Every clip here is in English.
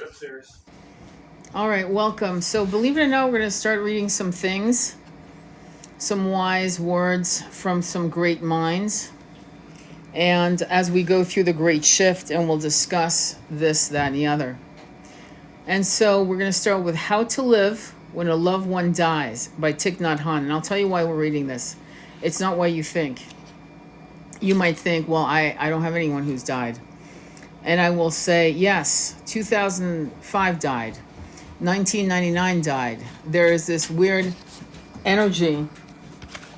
Upstairs. All right, welcome. So, believe it or not, we're going to start reading some things, some wise words from some great minds. And as we go through the great shift, and we'll discuss this, that, and the other. And so, we're going to start with How to Live When a Loved One Dies by Thich Nhat Hanh. And I'll tell you why we're reading this. It's not why you think. You might think, well, I don't have anyone who's died. And I will say, yes, 2005 died. 1999 died. There is this weird energy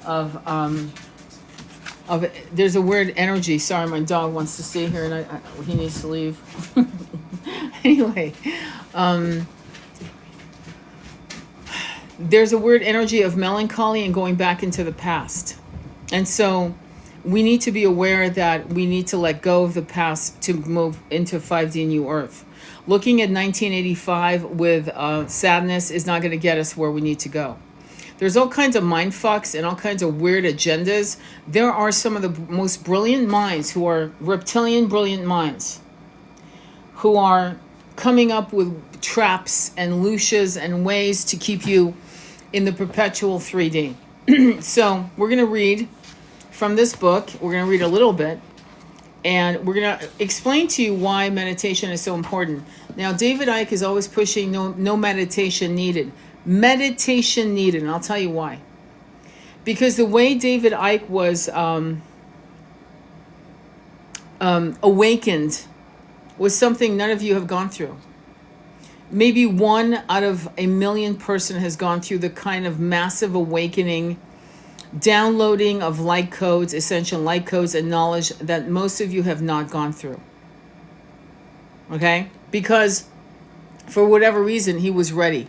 of there's a weird energy. Sorry, my dog wants to stay here and he needs to leave. Anyway, there's a weird energy of melancholy and going back into the past. And so we need to be aware that we need to let go of the past to move into 5D New Earth. Looking at 1985 with sadness is not going to get us where we need to go. There's all kinds of mind fucks and all kinds of weird agendas. There are some of the most brilliant minds who are reptilian brilliant minds who are coming up with traps and lucias and ways to keep you in the perpetual 3D. So we're going to read from this book. We're going to read a little bit. And we're going to explain to you why meditation is so important. Now, David Icke is always pushing no meditation needed. Meditation needed, and I'll tell you why. Because the way David Icke was awakened was something none of you have gone through. Maybe 1 out of a million person has gone through the kind of massive awakening, downloading of light codes, essential light codes and knowledge that most of you have not gone through. Okay? Because for whatever reason, he was ready.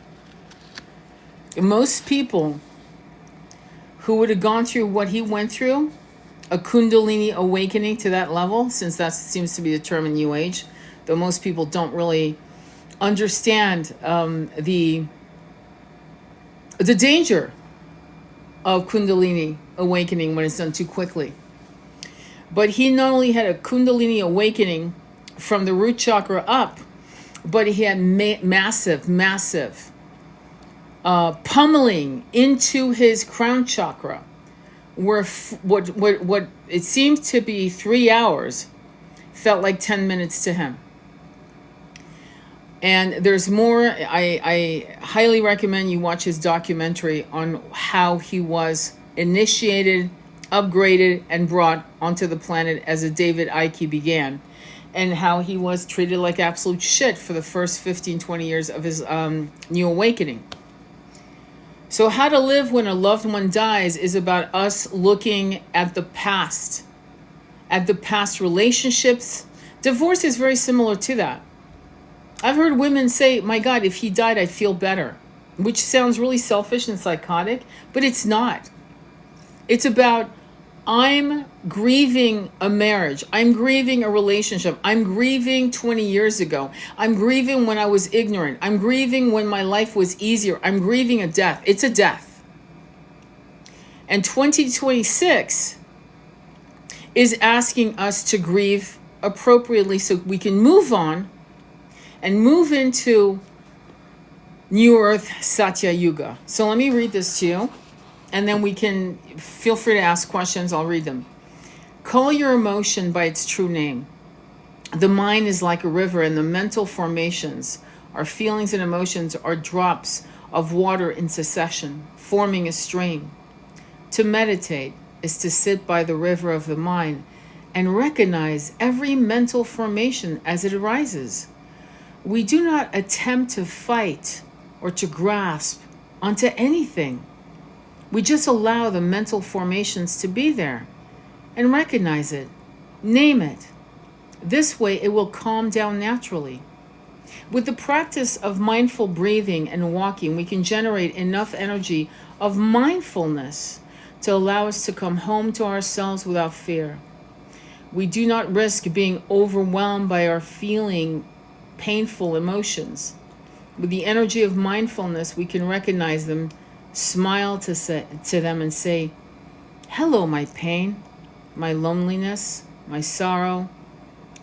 Most people who would have gone through what he went through, a kundalini awakening to that level, since that seems to be the term in New Age, though most people don't really understand the danger of kundalini awakening when it's done too quickly. But he not only had a kundalini awakening from the root chakra up, but he had massive pummeling into his crown chakra, where what it seemed to be 3 hours felt like 10 minutes to him. And there's more. I highly recommend you watch his documentary on how he was initiated, upgraded, and brought onto the planet as a David Icke began, and how he was treated like absolute shit for the first 15-20 years of his new awakening. So How to Live When a Loved One Dies is about us looking at the past relationships. Divorce is very similar to that. I've heard women say, my God, if he died, I'd feel better, which sounds really selfish and psychotic, but it's not. It's about, I'm grieving a marriage. I'm grieving a relationship. I'm grieving 20 years ago. I'm grieving when I was ignorant. I'm grieving when my life was easier. I'm grieving a death. It's a death. And 2026 is asking us to grieve appropriately so we can move on and move into New Earth Satya Yuga. So let me read this to you, and then we can feel free to ask questions. I'll read them. Call your emotion by its true name. The mind is like a river, and the mental formations, our feelings and emotions, are drops of water in succession, forming a stream. To meditate is to sit by the river of the mind and recognize every mental formation as it arises. We do not attempt to fight or to grasp onto anything. We just allow the mental formations to be there and recognize it, name it. This way it will calm down naturally. With the practice of mindful breathing and walking, we can generate enough energy of mindfulness to allow us to come home to ourselves without fear. We do not risk being overwhelmed by our feeling painful emotions. With the energy of mindfulness, we can recognize them, smile to them and say, hello, my pain, my loneliness, my sorrow.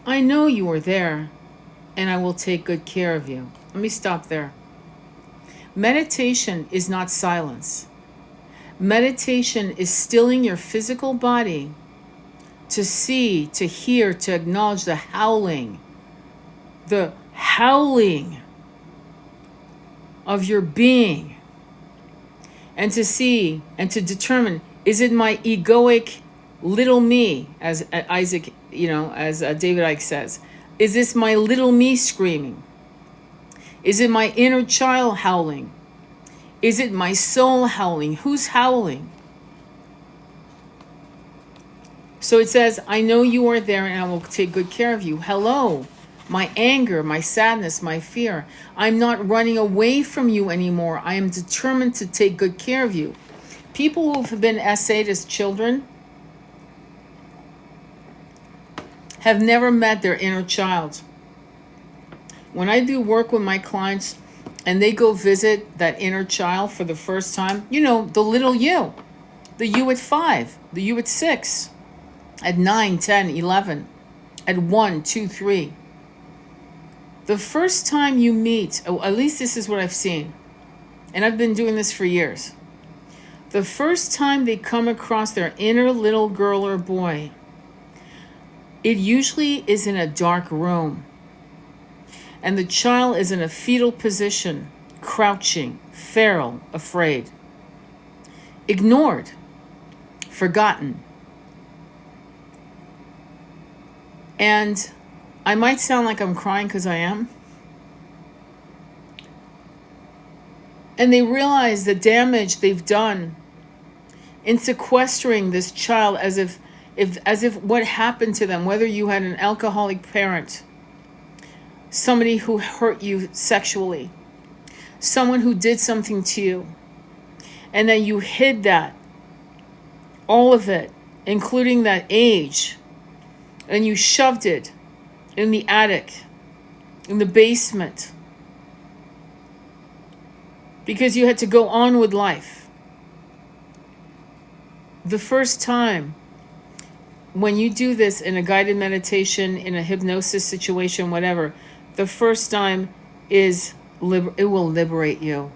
I know you are there. and I will take good care of you. Let me stop there. Meditation is not silence. Meditation is stilling your physical body to see, to hear, to acknowledge the howling of your being, and to see and to determine, is it my egoic little me, as Isaac, as David Icke says, is this my little me screaming? Is it my inner child howling? Is it my soul howling? Who's howling? So it says, I know you are there and I will take good care of you. Hello, my anger, my sadness, my fear. I'm not running away from you anymore. I am determined to take good care of you. People who have been essayed as children have never met their inner child. When I do work with my clients and they go visit that inner child for the first time, the little you, the you at 5, the you at 6, at 9, 10, 11, at 1, 2, 3. The first time you meet, at least this is what I've seen, and I've been doing this for years. The first time they come across their inner little girl or boy, it usually is in a dark room. And the child is in a fetal position, crouching, feral, afraid, ignored, forgotten. And I might sound like I'm crying because I am. And they realize the damage they've done in sequestering this child as if what happened to them, whether you had an alcoholic parent, somebody who hurt you sexually, someone who did something to you, and then you hid that, all of it, including that age, and you shoved it in the attic, in the basement, because you had to go on with life. The first time when you do this in a guided meditation, in a hypnosis situation, whatever, the first time is it will liberate you.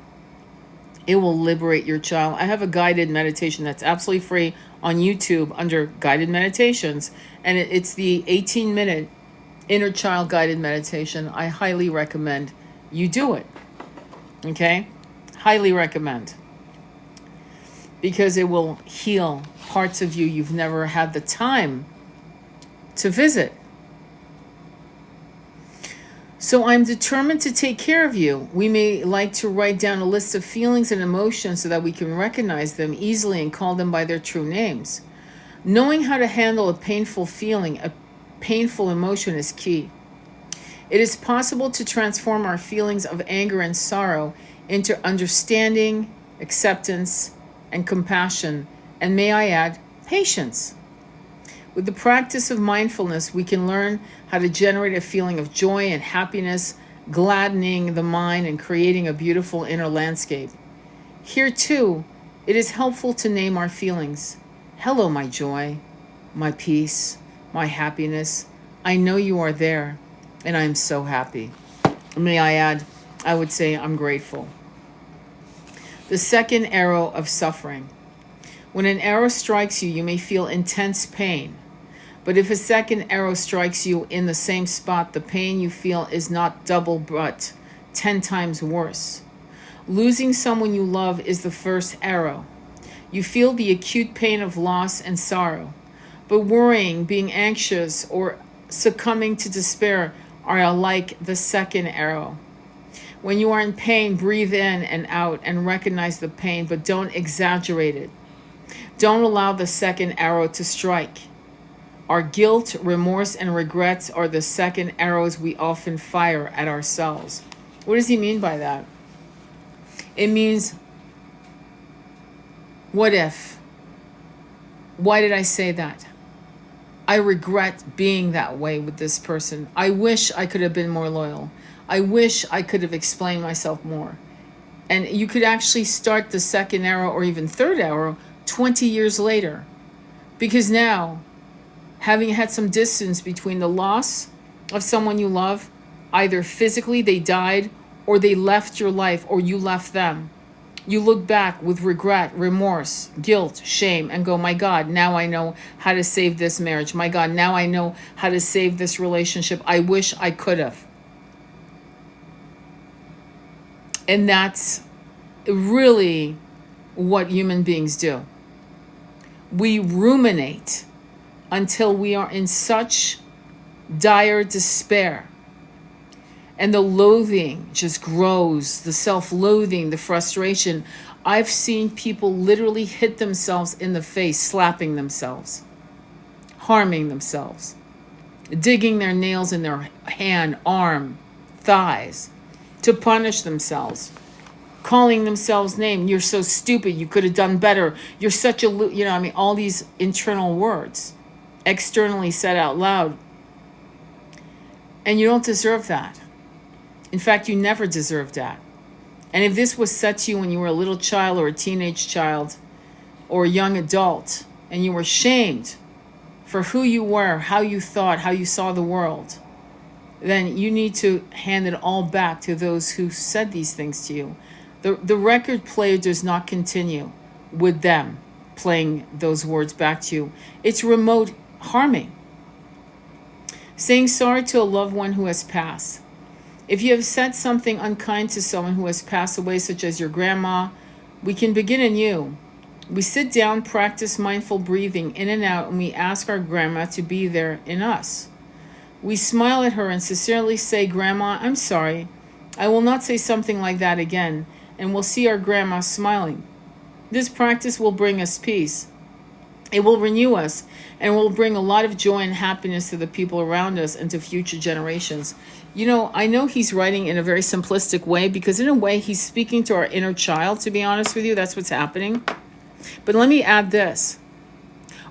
It will liberate your child. I have a guided meditation that's absolutely free on YouTube under guided meditations, and it's the 18-minute inner child guided meditation. I highly recommend you do it. Okay? Highly recommend. Because it will heal parts of you you've never had the time to visit. So I'm determined to take care of you. We may like to write down a list of feelings and emotions so that we can recognize them easily and call them by their true names. Knowing how to handle a painful feeling, a painful emotion is key. It is possible to transform our feelings of anger and sorrow into understanding, acceptance, and compassion, and may I add, patience. With the practice of mindfulness, we can learn how to generate a feeling of joy and happiness, gladdening the mind and creating a beautiful inner landscape. Here too, it is helpful to name our feelings. Hello, my joy, my peace, my happiness. I know you are there, and I am so happy. May I add, I would say I'm grateful. The second arrow of suffering. When an arrow strikes you, you may feel intense pain. But if a second arrow strikes you in the same spot, the pain you feel is not double but 10 times worse. Losing someone you love is the first arrow. You feel the acute pain of loss and sorrow. But worrying, being anxious, or succumbing to despair are alike the second arrow. When you are in pain, breathe in and out and recognize the pain, but don't exaggerate it. Don't allow the second arrow to strike. Our guilt, remorse, and regrets are the second arrows we often fire at ourselves. What does he mean by that? It means, what if? Why did I say that? I regret being that way with this person. I wish I could have been more loyal. I wish I could have explained myself more. And you could actually start the second arrow or even third arrow 20 years later. Because now, having had some distance between the loss of someone you love Either physically they died, or they left your life, or you left them. You look back with regret, remorse, guilt, shame, and go, my God, now I know how to save this marriage. My God, now I know how to save this relationship. I wish I could have. And that's really what human beings do. We ruminate until we are in such dire despair. And the loathing just grows, the self-loathing, the frustration. I've seen people literally hit themselves in the face, slapping themselves, harming themselves, digging their nails in their hand, arm, thighs, to punish themselves, calling themselves names. You're so stupid. You could have done better. You're such a, all these internal words, externally said out loud. And you don't deserve that. In fact, you never deserved that. And if this was said to you when you were a little child or a teenage child or a young adult, and you were shamed for who you were, how you thought, how you saw the world, then you need to hand it all back to those who said these things to you. The record player does not continue with them playing those words back to you. It's remote harming. Saying sorry to a loved one who has passed. If you have said something unkind to someone who has passed away, such as your grandma, we can begin anew. We sit down, practice mindful breathing in and out, and we ask our grandma to be there in us. We smile at her and sincerely say, Grandma, I'm sorry. I will not say something like that again, and we'll see our grandma smiling. This practice will bring us peace. It will renew us and will bring a lot of joy and happiness to the people around us and to future generations. I know he's writing in a very simplistic way because in a way he's speaking to our inner child, to be honest with you. That's what's happening. But let me add this.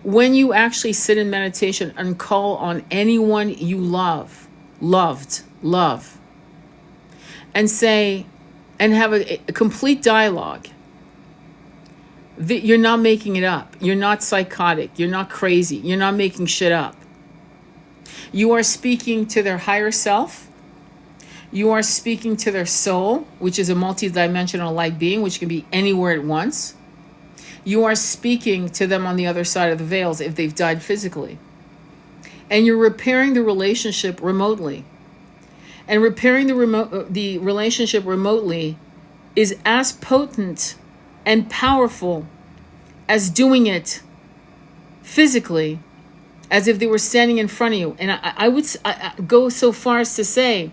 When you actually sit in meditation and call on anyone you love, and say, and have a complete dialogue, you're not making it up. You're not psychotic. You're not crazy. You're not making shit up. You are speaking to their higher self. You are speaking to their soul, which is a multidimensional light being, which can be anywhere at once. You are speaking to them on the other side of the veils if they've died physically. And you're repairing the relationship remotely. And repairing the relationship remotely is as potent and powerful as doing it physically, as if they were standing in front of you. And I would go so far as to say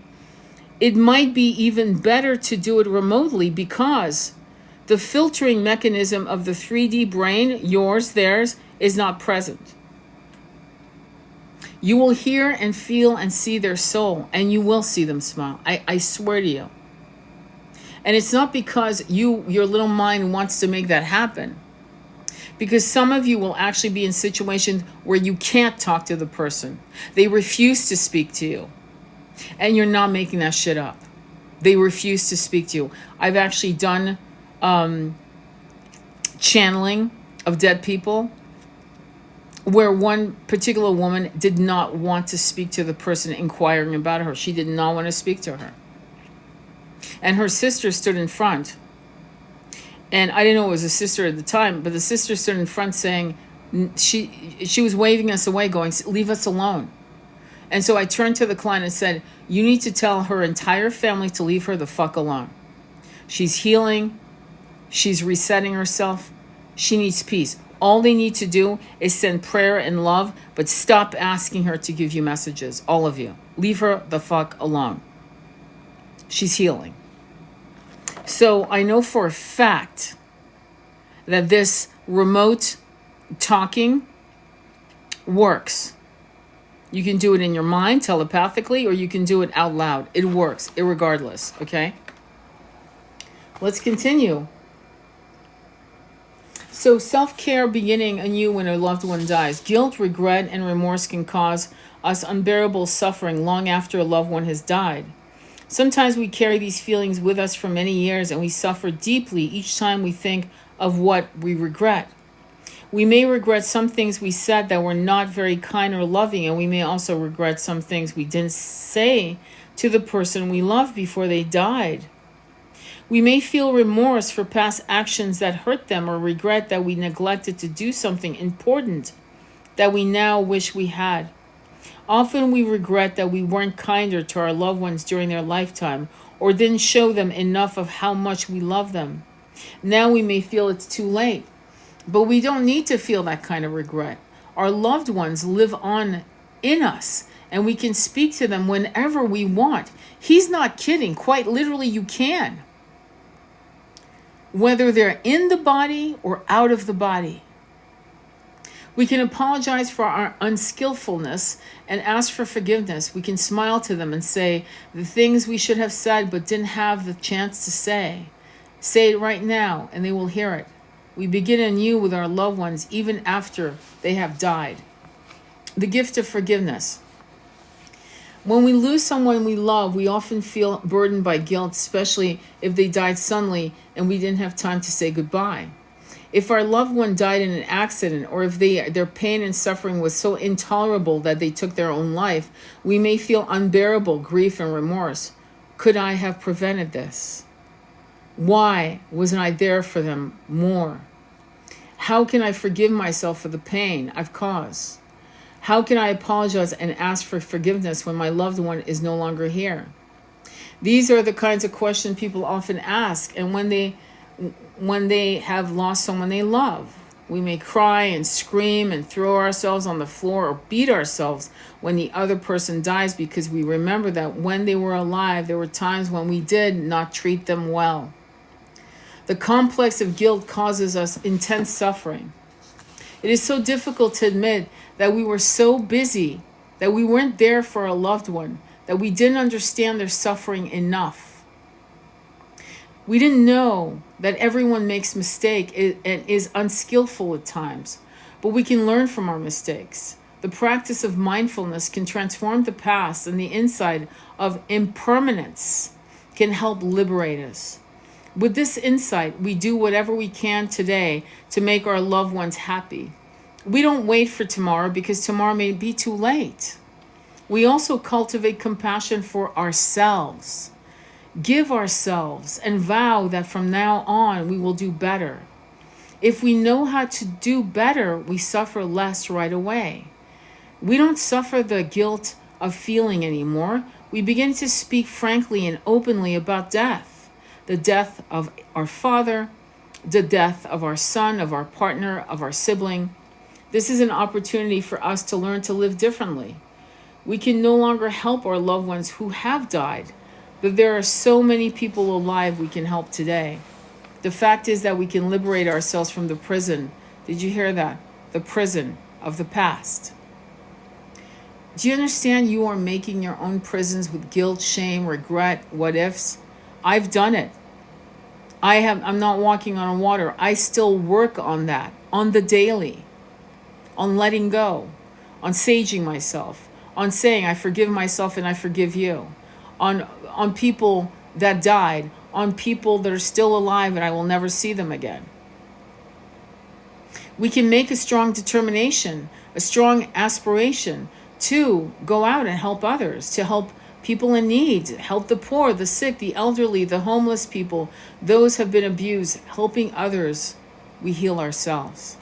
it might be even better to do it remotely because the filtering mechanism of the 3D brain, yours, theirs, is not present. You will hear and feel and see their soul, and you will see them smile. I swear to you. And it's not because your little mind wants to make that happen. Because some of you will actually be in situations where you can't talk to the person. They refuse to speak to you. And you're not making that shit up. They refuse to speak to you. I've actually done channeling of dead people where one particular woman did not want to speak to the person inquiring about her. She did not want to speak to her. And her sister stood in front. And I didn't know it was a sister at the time, but the sister stood in front saying, she was waving us away going, leave us alone. And so I turned to the client and said, you need to tell her entire family to leave her the fuck alone. She's healing. She's resetting herself. She needs peace. All they need to do is send prayer and love, but stop asking her to give you messages, all of you. Leave her the fuck alone. She's healing. So I know for a fact that this remote talking works. You can do it in your mind telepathically, or you can do it out loud. It works, irregardless, okay? Let's continue. So self-care beginning anew when a loved one dies. Guilt, regret, and remorse can cause us unbearable suffering long after a loved one has died. Sometimes we carry these feelings with us for many years, and we suffer deeply each time we think of what we regret. We may regret some things we said that were not very kind or loving, and we may also regret some things we didn't say to the person we loved before they died. We may feel remorse for past actions that hurt them, or regret that we neglected to do something important that we now wish we had. Often we regret that we weren't kinder to our loved ones during their lifetime, or didn't show them enough of how much we love them. Now we may feel it's too late, but we don't need to feel that kind of regret. Our loved ones live on in us, and we can speak to them whenever we want. He's not kidding. Quite literally, you can. Whether they're in the body or out of the body. We can apologize for our unskillfulness and ask for forgiveness. We can smile to them and say the things we should have said but didn't have the chance to say. Say it right now and they will hear it. We begin anew with our loved ones even after they have died. The gift of forgiveness. When we lose someone we love, we often feel burdened by guilt, especially if they died suddenly and we didn't have time to say goodbye. If our loved one died in an accident, or if their pain and suffering was so intolerable that they took their own life, we may feel unbearable grief and remorse. Could I have prevented this? Why wasn't I there for them more? How can I forgive myself for the pain I've caused? How can I apologize and ask for forgiveness when my loved one is no longer here? These are the kinds of questions people often ask, and when they have lost someone they love. We may cry and scream and throw ourselves on the floor or beat ourselves when the other person dies, because we remember that when they were alive, there were times when we did not treat them well. The complex of guilt causes us intense suffering. It is so difficult to admit that we were so busy, that we weren't there for a loved one, that we didn't understand their suffering enough. We didn't know that everyone makes mistakes and is unskillful at times, but we can learn from our mistakes. The practice of mindfulness can transform the past, and the insight of impermanence can help liberate us. With this insight, we do whatever we can today to make our loved ones happy. We don't wait for tomorrow because tomorrow may be too late. We also cultivate compassion for ourselves. Give ourselves and vow that from now on we will do better. If we know how to do better, we suffer less right away. We don't suffer the guilt of feeling anymore. We begin to speak frankly and openly about death. The death of our father, the death of our son, of our partner, of our sibling. This is an opportunity for us to learn to live differently. We can no longer help our loved ones who have died, but there are so many people alive we can help today. The fact is that we can liberate ourselves from the prison. Did you hear that? The prison of the past. Do you understand you are making your own prisons with guilt, shame, regret, what ifs? I've done it. I'm not walking on water. I still work on that, on the daily, on letting go, on saging myself, on saying I forgive myself and I forgive you, on people that died, on people that are still alive and I will never see them again. We can make a strong determination, a strong aspiration to go out and help others, to help people in need, help the poor, the sick, the elderly, the homeless people, those have been abused. Helping others, we heal ourselves.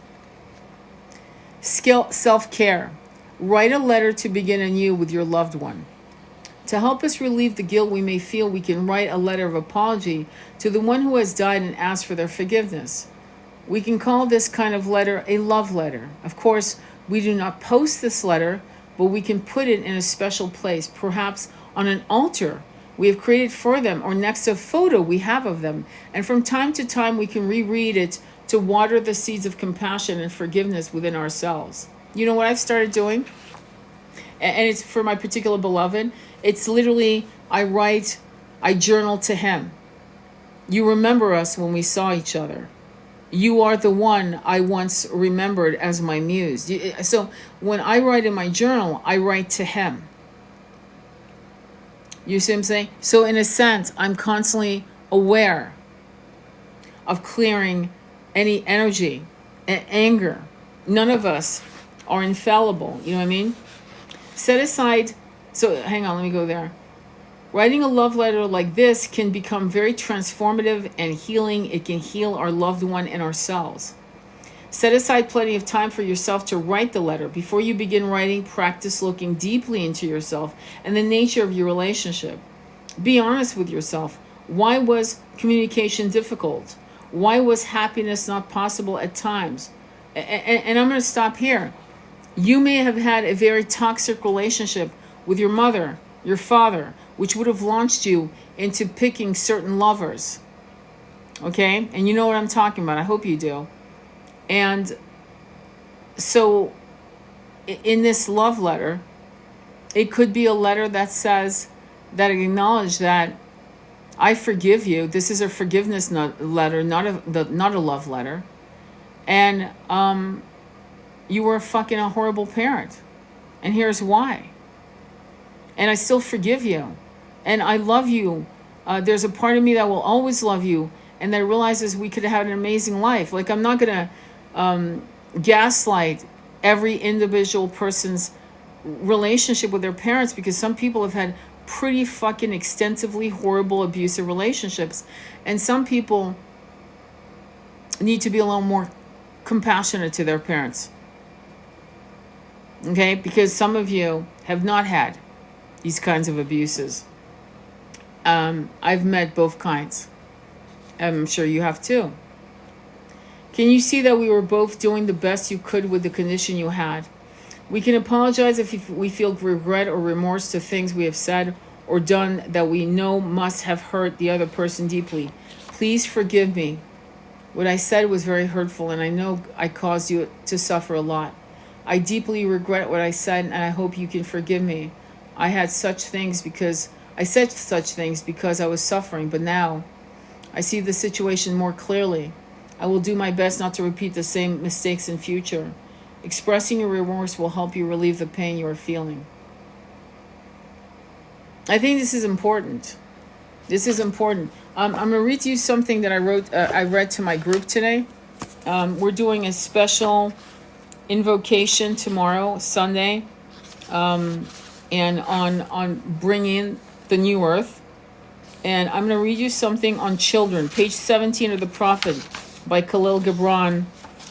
Self-care. Write a letter to begin anew with your loved one. To help us relieve the guilt we may feel, we can write a letter of apology to the one who has died and ask for their forgiveness. We can call this kind of letter a love letter. Of course, we do not post this letter, but we can put it in a special place, perhaps on an altar we have created for them, or next to a photo we have of them. And from time to time, we can reread it to water the seeds of compassion and forgiveness within ourselves. You know what I've started doing? And it's for my particular beloved. It's literally, I journal to him. You remember us when we saw each other. You are the one I once remembered as my muse. So when I write in my journal, I write to him. You see what I'm saying? So in a sense, I'm constantly aware of clearing any energy and anger. None of us are infallible. You know what I mean? Set aside. So hang on, let me go there. Writing a love letter like this can become very transformative and healing. It can heal our loved one and ourselves. Set aside plenty of time for yourself to write the letter. Before you begin writing, practice looking deeply into yourself and the nature of your relationship. Be honest with yourself. Why was communication difficult? Why was happiness not possible at times? And I'm going to stop here. You may have had a very toxic relationship with your mother, your father, which would have launched you into picking certain lovers. Okay? And you know what I'm talking about. I hope you do. And so in this love letter, it could be a letter that says, that acknowledge that I forgive you. This is a forgiveness letter, not a love letter. And you were fucking a horrible parent. And here's why. And I still forgive you. And I love you. There's a part of me that will always love you. And that realizes we could have had an amazing life. Like, I'm not going to gaslight every individual person's relationship with their parents, because some people have had pretty fucking extensively horrible abusive relationships. And some people need to be a little more compassionate to their parents. Okay? Because some of you have not had these kinds of abuses. I've met both kinds. I'm sure you have too. Can you see that we were both doing the best you could with the condition you had? We can apologize if we feel regret or remorse to things we have said or done that we know must have hurt the other person deeply. Please forgive me. What I said was very hurtful, and I know I caused you to suffer a lot. I deeply regret what I said, and I hope you can forgive me. I said such things because I was suffering, but now I see the situation more clearly. I will do my best not to repeat the same mistakes in future. Expressing your remorse will help you relieve the pain you are feeling. I think this is important. This is important. I'm going to read to you something that I read to my group today. We're doing a special invocation tomorrow, Sunday, and on bringing the new earth. And I'm going to read you something on children, page 17 of the Prophet by Khalil Gibran.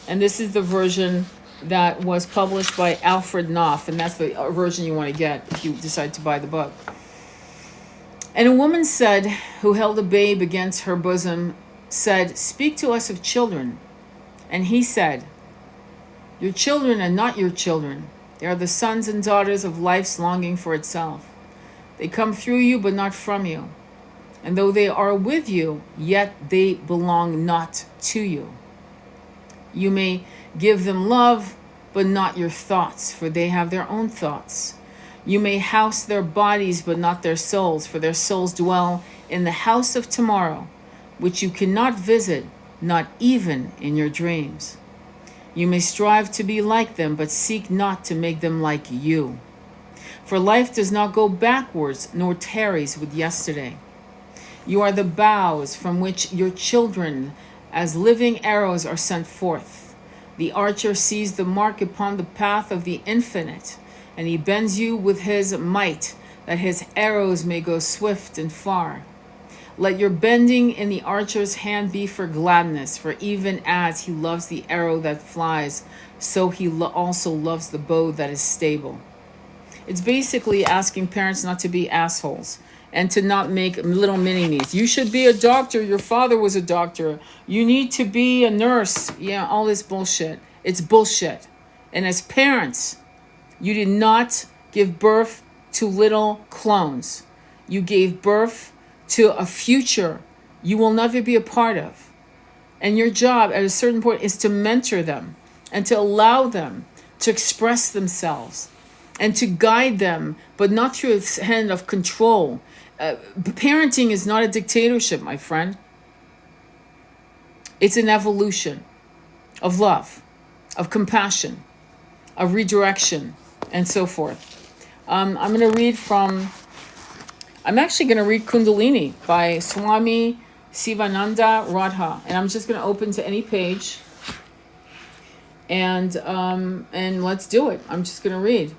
And this is the version that was published by Alfred Knopf, and that's the version you want to get if you decide to buy the book. And a woman said, who held a babe against her bosom, said, "Speak to us of children." And he said, "Your children are not your children. They are the sons and daughters of life's longing for itself. They come through you, but not from you. And though they are with you, yet they belong not to you. You may give them love, but not your thoughts, for they have their own thoughts. You may house their bodies, but not their souls, for their souls dwell in the house of tomorrow, which you cannot visit, not even in your dreams. You may strive to be like them, but seek not to make them like you. For life does not go backwards, nor tarries with yesterday. You are the boughs from which your children, as living arrows, are sent forth. The archer sees the mark upon the path of the infinite, and he bends you with his might, that his arrows may go swift and far. Let your bending in the archer's hand be for gladness, for even as he loves the arrow that flies, so he also loves the bow that is stable. It's basically asking parents not to be assholes and to not make little mini-me's. You should be a doctor. Your father was a doctor. You need to be a nurse. Yeah, all this bullshit. It's bullshit. And as parents, you did not give birth to little clones. You gave birth to a future you will never be a part of. And your job at a certain point is to mentor them and to allow them to express themselves and to guide them, but not through a hand of control. Parenting is not a dictatorship, my friend. It's an evolution of love, of compassion, of redirection, and so forth. I'm actually going to read Kundalini by Swami Sivananda Radha, and I'm just going to open to any page, and let's do it. I'm just going to read.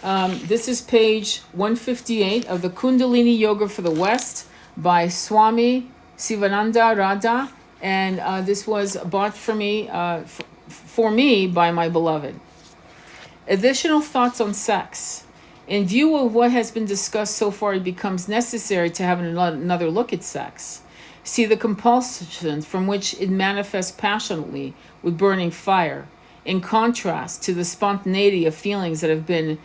This is page 158 of the Kundalini Yoga for the West by Swami Sivananda Radha, and this was bought for me by my beloved. Additional thoughts on sex. In view of what has been discussed so far, it becomes necessary to have another look at sex. See the compulsion from which it manifests passionately with burning fire, in contrast to the spontaneity of feelings that have been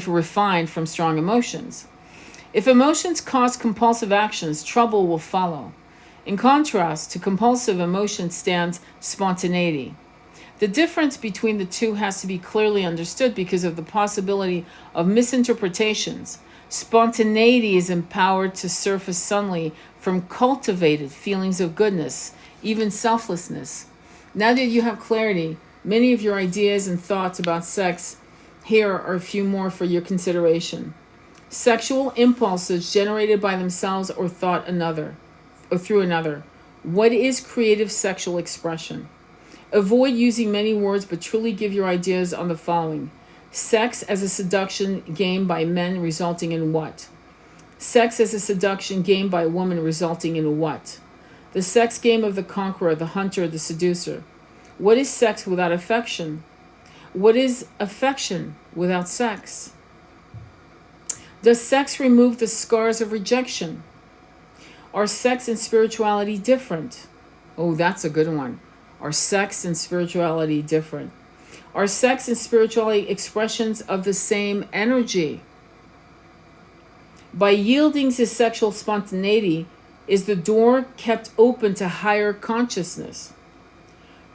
refined from strong emotions. If emotions cause compulsive actions, trouble will follow. In contrast to compulsive emotion stands spontaneity. The difference between the two has to be clearly understood because of the possibility of misinterpretations. Spontaneity is empowered to surface suddenly from cultivated feelings of goodness, even selflessness. Now that you have clarity, many of your ideas and thoughts about sex, here are a few more for your consideration. Sexual impulses generated by themselves or through another. What is creative sexual expression? Avoid using many words, but truly give your ideas on the following. Sex as a seduction game by men resulting in what? Sex as a seduction game by a woman resulting in what? The sex game of the conqueror, the hunter, the seducer. What is sex without affection? What is affection without sex? Does sex remove the scars of rejection? Are sex and spirituality different? Oh, that's a good one. Are sex and spirituality different? Are sex and spirituality expressions of the same energy? By yielding to sexual spontaneity, is the door kept open to higher consciousness?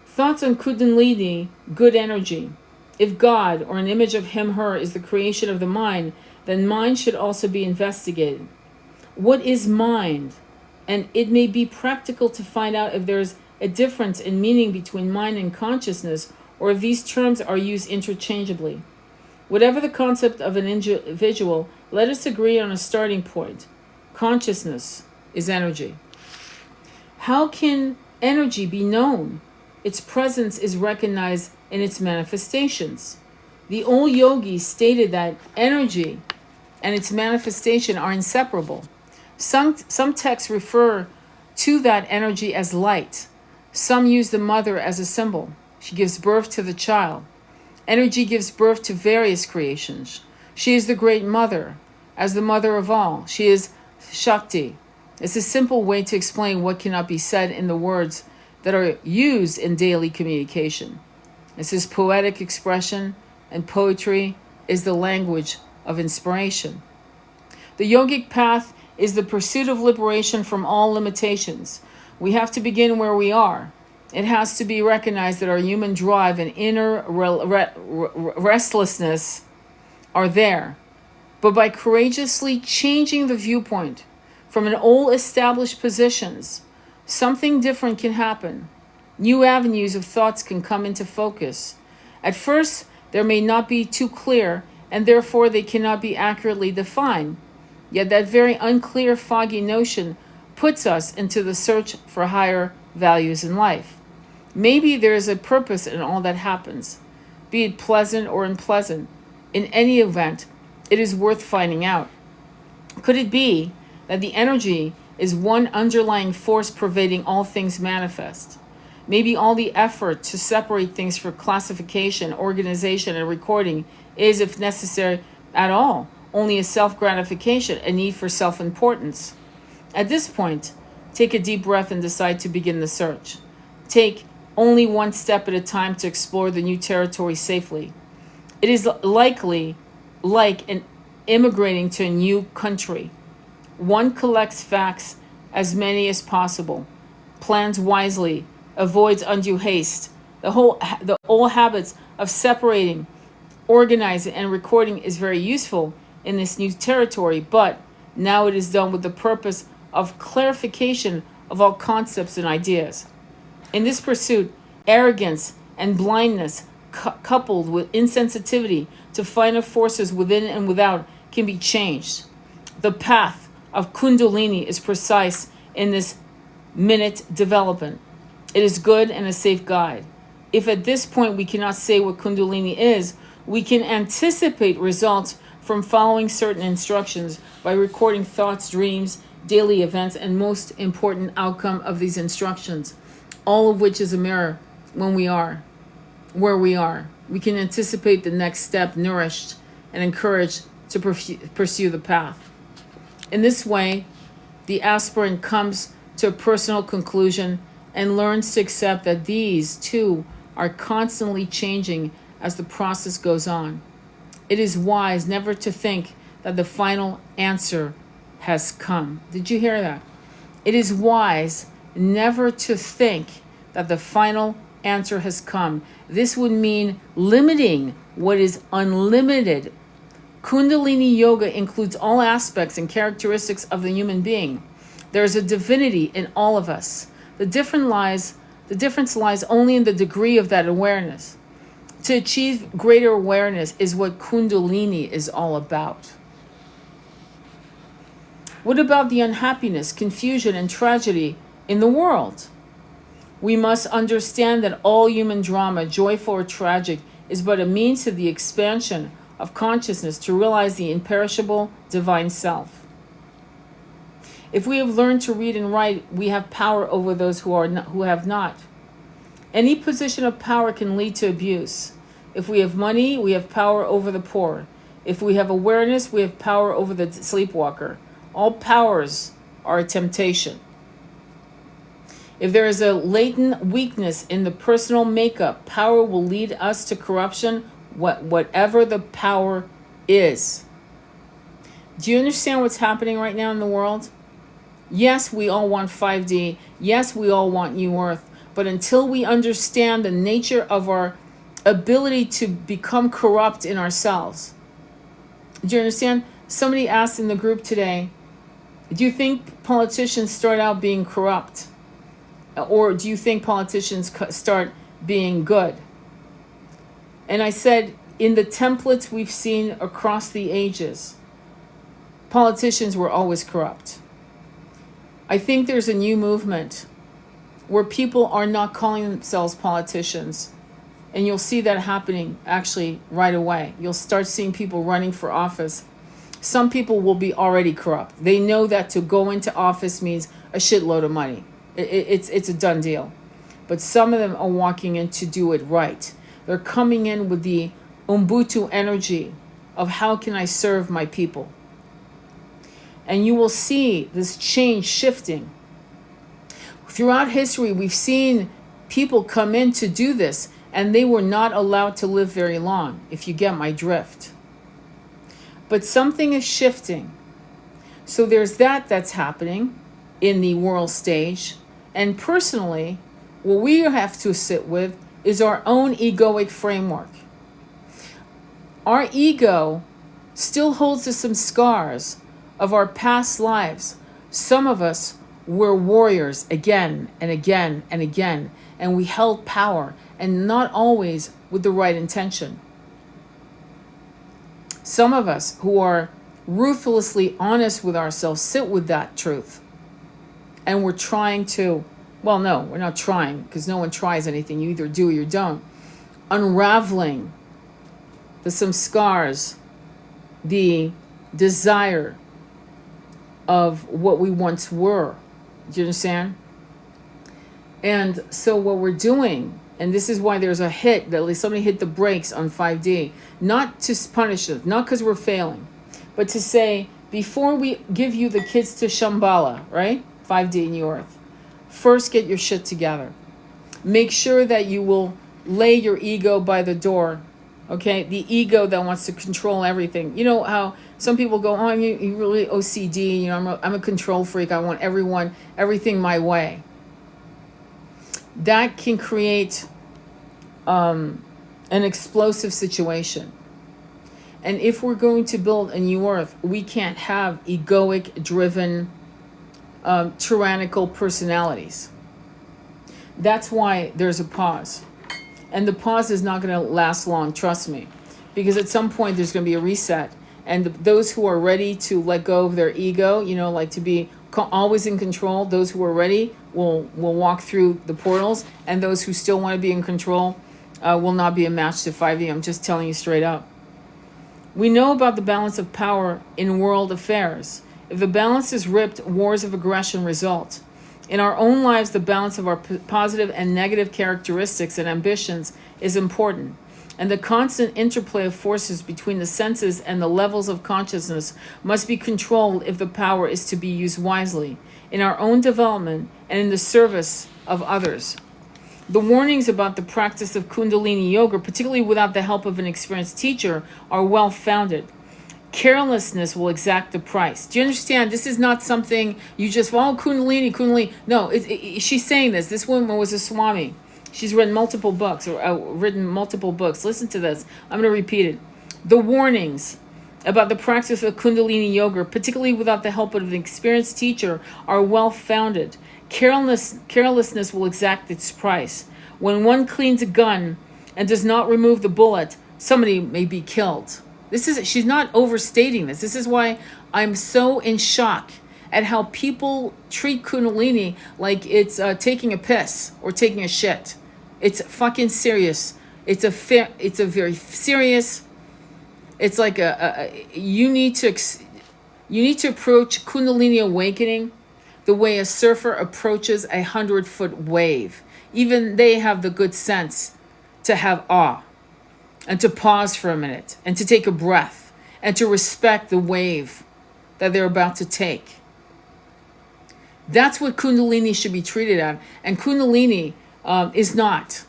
Thoughts on kundalini, good energy. If God, or an image of him, her, is the creation of the mind, then mind should also be investigated. What is mind? And it may be practical to find out if there's a difference in meaning between mind and consciousness, or if these terms are used interchangeably. Whatever the concept of an individual, let us agree on a starting point. Consciousness is energy. How can energy be known? Its presence is recognized in its manifestations. The old yogis stated that energy and its manifestation are inseparable. Some texts refer to that energy as light. Some use the mother as a symbol. She gives birth to the child. Energy gives birth to various creations. She is the great mother, as the mother of all. She is Shakti. It's a simple way to explain what cannot be said in the words that are used in daily communication. This is poetic expression, and poetry is the language of inspiration. The yogic path is the pursuit of liberation from all limitations. We have to begin where we are. It has to be recognized that our human drive and inner restlessness are there. But by courageously changing the viewpoint from an old established positions, something different can happen. New avenues of thoughts can come into focus. At first, they may not be too clear, and therefore they cannot be accurately defined. Yet that very unclear, foggy notion puts us into the search for higher values in life. Maybe there is a purpose in all that happens, be it pleasant or unpleasant. In any event, it is worth finding out. Could it be that the energy is one underlying force pervading all things manifest? Maybe all the effort to separate things for classification, organization, and recording is, if necessary at all, only a self-gratification, a need for self-importance. At this point, take a deep breath and decide to begin the search. Take only one step at a time to explore the new territory safely. It is likely like an immigrating to a new country. One collects facts, as many as possible, plans wisely, avoids undue haste. The old habits of separating, organizing, and recording is very useful in this new territory, but now it is done with the purpose of clarification of all concepts and ideas. In this pursuit, arrogance and blindness, coupled with insensitivity to finer forces within and without, can be changed. The path of kundalini is precise in this minute development. It is good and a safe guide. If at this point we cannot say what kundalini is, We can anticipate results from following certain instructions by recording thoughts, dreams, daily events, and most important outcome of these instructions, all of which is a mirror when we are where we are. We can anticipate the next step, nourished and encouraged to pursue the path. In this way, the aspirant comes to a personal conclusion and learns to accept that these too are constantly changing as the process goes on. It is wise never to think that the final answer has come. Did you hear that? It is wise never to think that the final answer has come. This would mean limiting what is unlimited. Kundalini yoga includes all aspects and characteristics of the human being. There is a divinity in all of us. The difference lies only in the degree of that awareness. To achieve greater awareness is what Kundalini is all about. What about the unhappiness, confusion, and tragedy in the world? We must understand that all human drama, joyful or tragic, is but a means to the expansion of consciousness to realize the imperishable divine self. If we have learned to read and write, we have power over those who have not. Any position of power can lead to abuse. If we have money, we have power over the poor. If we have awareness, we have power over the sleepwalker. All powers are a temptation. If there is a latent weakness in the personal makeup, power will lead us to corruption, whatever the power is. Do you understand what's happening right now in the world? Yes, we all want 5D. Yes, we all want New Earth. But until we understand the nature of our ability to become corrupt in ourselves. Do you understand? Somebody asked in the group today, do you think politicians start out being corrupt? Or do you think politicians start being good? And I said, in the templates we've seen across the ages, politicians were always corrupt. I think there's a new movement where people are not calling themselves politicians. And you'll see that happening actually right away. You'll start seeing people running for office. Some people will be already corrupt. They know that to go into office means a shitload of money. It's a done deal. But some of them are walking in to do it right. They're coming in with the Ubuntu energy of how can I serve my people? And you will see this change shifting. Throughout history, we've seen people come in to do this, and they were not allowed to live very long, if you get my drift. But something is shifting. So there's that's happening in the world stage. And personally, what we have to sit with is our own egoic framework. Our ego still holds some scars of our past lives. Some of us were warriors again and again and again, and we held power, and not always with the right intention. Some of us who are ruthlessly honest with ourselves sit with that truth. And we're trying to, well, no, we're not trying, because no one tries anything. You either do or you don't. Unraveling some scars, the desire of what we once were. Do you understand? And so what we're doing, and this is why there's a hit, that at least somebody hit the brakes on 5D, not to punish us, not because we're failing, but to say, before we give you the kids to Shambhala, right? 5D New Earth, first get your shit together. Make sure that you will lay your ego by the door, okay? The ego that wants to control everything. You know how some people go, oh, you really OCD, you know, I'm a control freak, I want everything my way. That can create an explosive situation. And if we're going to build a new earth, we can't have egoic driven tyrannical personalities. That's why there's a pause. And the pause is not going to last long, trust me. Because at some point there's going to be a reset. And those who are ready to let go of their ego, you know, like to be always in control, those who are ready will walk through the portals. And those who still want to be in control will not be a match to 5D. I'm just telling you straight up. We know about the balance of power in world affairs. If the balance is ripped, wars of aggression result. In our own lives, the balance of our positive and negative characteristics and ambitions is important. And the constant interplay of forces between the senses and the levels of consciousness must be controlled if the power is to be used wisely, in our own development and in the service of others. The warnings about the practice of kundalini yoga, particularly without the help of an experienced teacher, are well founded. Carelessness will exact the price. Do you understand? This is not something you just, kundalini. No, she's saying this. This woman was a Swami. She's written multiple books, Listen to this. I'm going to repeat it. The warnings about the practice of kundalini yoga, particularly without the help of an experienced teacher, are well founded. Carelessness will exact its price. When one cleans a gun and does not remove the bullet, somebody may be killed. She's not overstating this. This is why I'm so in shock at how people treat kundalini like it's taking a piss or taking a shit. It's fucking serious. It's a very serious. It's like you need to approach kundalini awakening the way a surfer approaches a 100-foot wave. Even they have the good sense to have awe and to pause for a minute and to take a breath and to respect the wave that they're about to take. That's what kundalini should be treated at. And kundalini is not.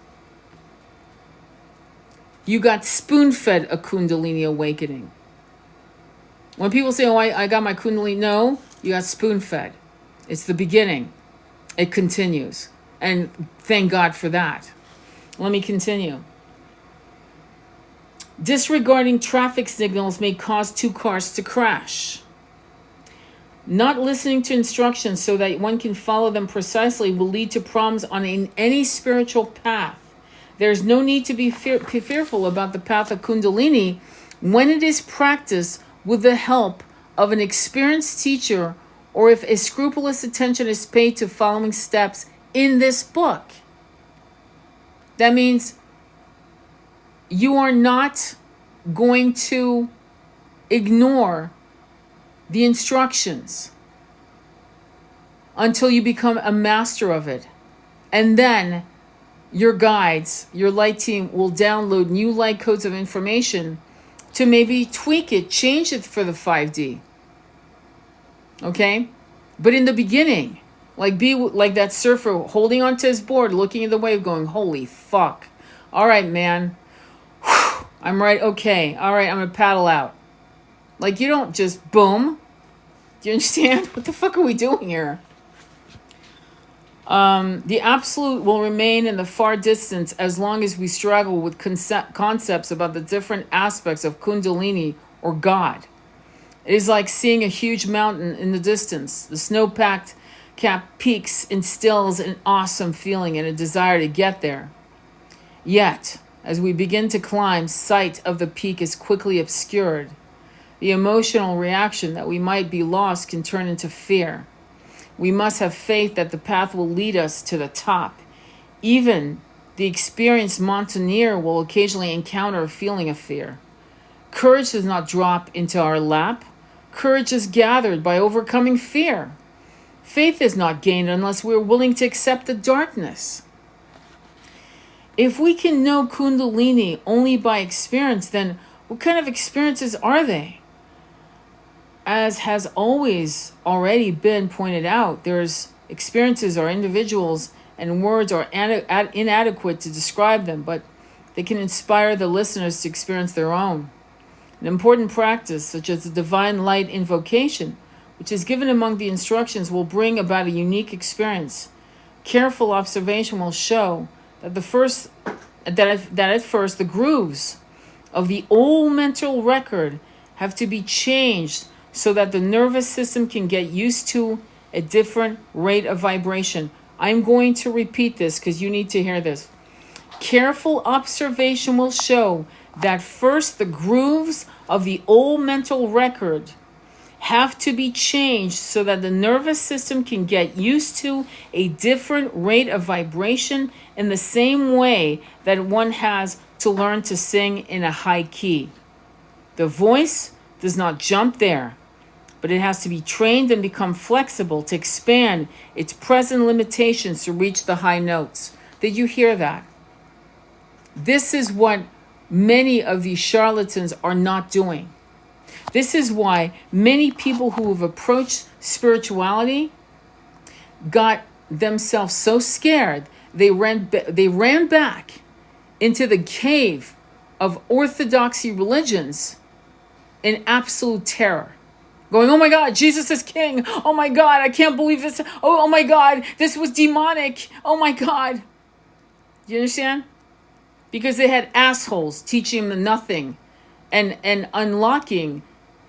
You got spoon-fed a kundalini awakening. When people say, I got my kundalini, no, you got spoon-fed. It's the beginning. It continues. And thank God for that. Let me continue. Disregarding traffic signals may cause two cars to crash. Not listening to instructions so that one can follow them precisely will lead to problems on any spiritual path. There's no need to be fearful about the path of kundalini when it is practiced with the help of an experienced teacher, or if a scrupulous attention is paid to following steps in this book. That means you are not going to ignore the instructions until you become a master of it. And then your guides, your light team, will download new light codes of information to maybe tweak it, change it for the 5D. Okay? But in the beginning, be like that surfer holding onto his board, looking at the wave, going, holy fuck. All right, man. Whew, I'm right. Okay. All right, I'm going to paddle out. You don't just boom. Do you understand? What the fuck are we doing here? The absolute will remain in the far distance as long as we struggle with concepts about the different aspects of kundalini or God. It is like seeing a huge mountain in the distance. The snow-packed cap peaks instills an awesome feeling and a desire to get there. Yet, as we begin to climb, sight of the peak is quickly obscured. The emotional reaction that we might be lost can turn into fear. We must have faith that the path will lead us to the top. Even the experienced mountaineer will occasionally encounter a feeling of fear. Courage does not drop into our lap. Courage is gathered by overcoming fear. Faith is not gained unless we are willing to accept the darkness. If we can know kundalini only by experience, then what kind of experiences are they? As has always already been pointed out, there's experiences or individuals and words are inadequate to describe them, but they can inspire the listeners to experience their own. An important practice, such as the divine light invocation, which is given among the instructions, will bring about a unique experience. Careful observation will show that at first the grooves of the old mental record have to be changed so that the nervous system can get used to a different rate of vibration. I'm going to repeat this because you need to hear this. Careful observation will show that first the grooves of the old mental record have to be changed so that the nervous system can get used to a different rate of vibration, in the same way that one has to learn to sing in a high key. The voice does not jump there, but it has to be trained and become flexible to expand its present limitations to reach the high notes. Did you hear that? This is what many of these charlatans are not doing. This is why many people who have approached spirituality got themselves so scared they ran back into the cave of orthodoxy religions in absolute terror, going, oh my God, Jesus is king. Oh my God, I can't believe this. Oh my God, this was demonic. Oh my God. You understand? Because they had assholes teaching them nothing and unlocking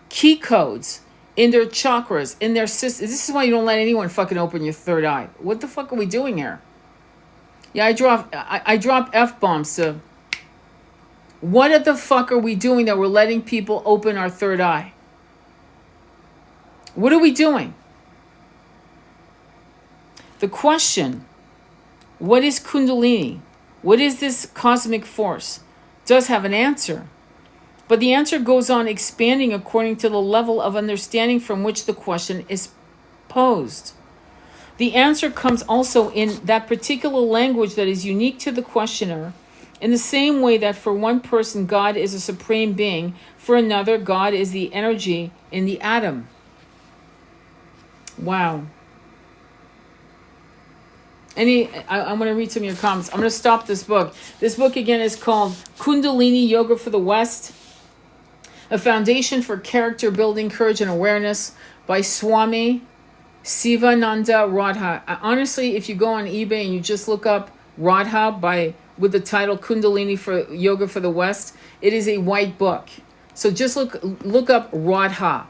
key codes in their chakras, in their systems. This is why you don't let anyone fucking open your third eye. What the fuck are we doing here? Yeah, I drop F-bombs. So what the fuck are we doing that we're letting people open our third eye? What are we doing? The question, what is kundalini? What is this cosmic force? Does have an answer. But the answer goes on expanding according to the level of understanding from which the question is posed. The answer comes also in that particular language that is unique to the questioner, in the same way that for one person, God is a supreme being. For another, God is the energy in the atom. Wow. I'm going to read some of your comments. I'm going to stop this book. This book, again, is called Kundalini Yoga for the West, A Foundation for Character Building, Courage, and Awareness by Swami Sivananda Radha. Honestly, if you go on eBay and you just look up Radha with the title Kundalini for Yoga for the West, it is a white book. So just look up Radha,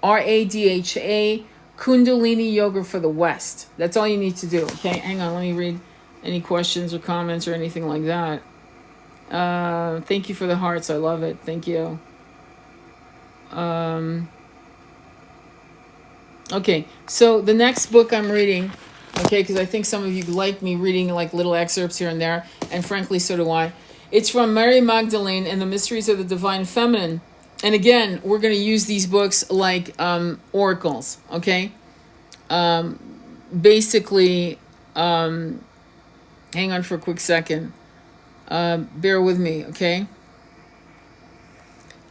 Radha, Kundalini Yoga for the West. That's all you need to do. Okay, hang on. Let me read any questions or comments or anything like that. Thank you for the hearts. I love it. Thank you. Okay, so the next book I'm reading, okay, because I think some of you like me reading like little excerpts here and there, and frankly, so do I. It's from Mary Magdalene and the Mysteries of the Divine Feminine. And again, we're going to use these books like oracles, okay? Basically, hang on for a quick second. Bear with me, okay?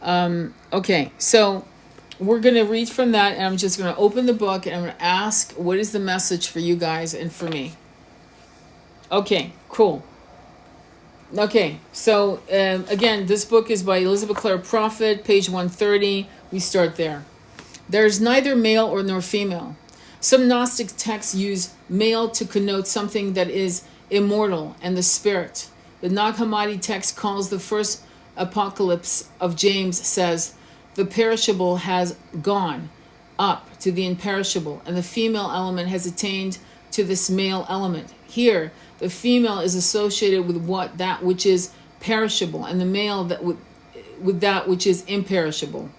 Okay, so we're going to read from that, and I'm just going to open the book, and I'm going to ask, what is the message for you guys and for me? Okay, cool. Okay, so again, this book is by Elizabeth Clare Prophet, page 130. We start there. There's neither male nor female. Some Gnostic texts use male to connote something that is immortal and the spirit. The Nag Hammadi text calls the first apocalypse of James says, the perishable has gone up to the imperishable, and the female element has attained to this male element. Here, the female is associated with that which is perishable, and the male with that which is imperishable.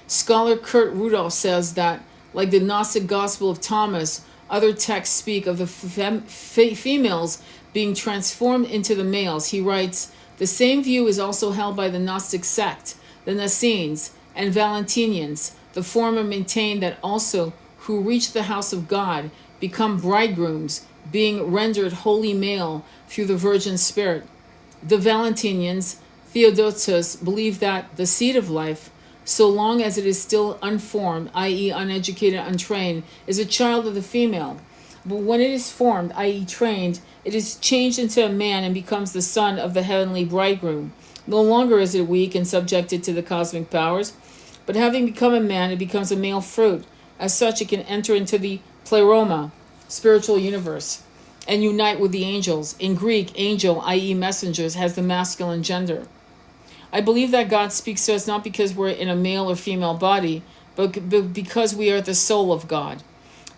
Scholar Kurt Rudolph says that, like the Gnostic Gospel of Thomas, other texts speak of the females being transformed into the males. He writes, the same view is also held by the Gnostic sect, the Nassenes, and Valentinians. The former maintain that also who reach the house of God become bridegrooms, being rendered wholly male through the Virgin Spirit. The Valentinians, Theodotus, believe that the seed of life, so long as it is still unformed, i.e. uneducated, untrained, is a child of the female. But when it is formed, i.e. trained, it is changed into a man and becomes the son of the heavenly bridegroom. No longer is it weak and subjected to the cosmic powers, but having become a man, it becomes a male fruit. As such, it can enter into the pleroma, spiritual universe, and unite with the angels. In Greek, angel, i.e. messengers, has the masculine gender. I believe that God speaks to us not because we're in a male or female body, but because we are the soul of God.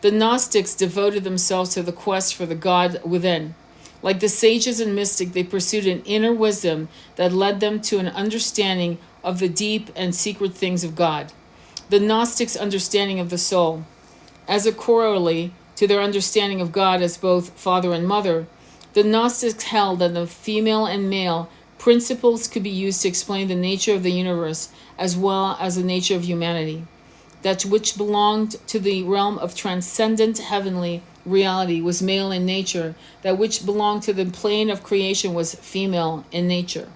The Gnostics devoted themselves to the quest for the God within. Like the sages and mystics, they pursued an inner wisdom that led them to an understanding of the deep and secret things of God. the Gnostics' understanding of the soul. As a corollary to their understanding of God as both father and mother, the Gnostics held that the female and male principles could be used to explain the nature of the universe as well as the nature of humanity. That which belonged to the realm of transcendent heavenly reality was male in nature. That which belonged to the plane of creation was female in nature.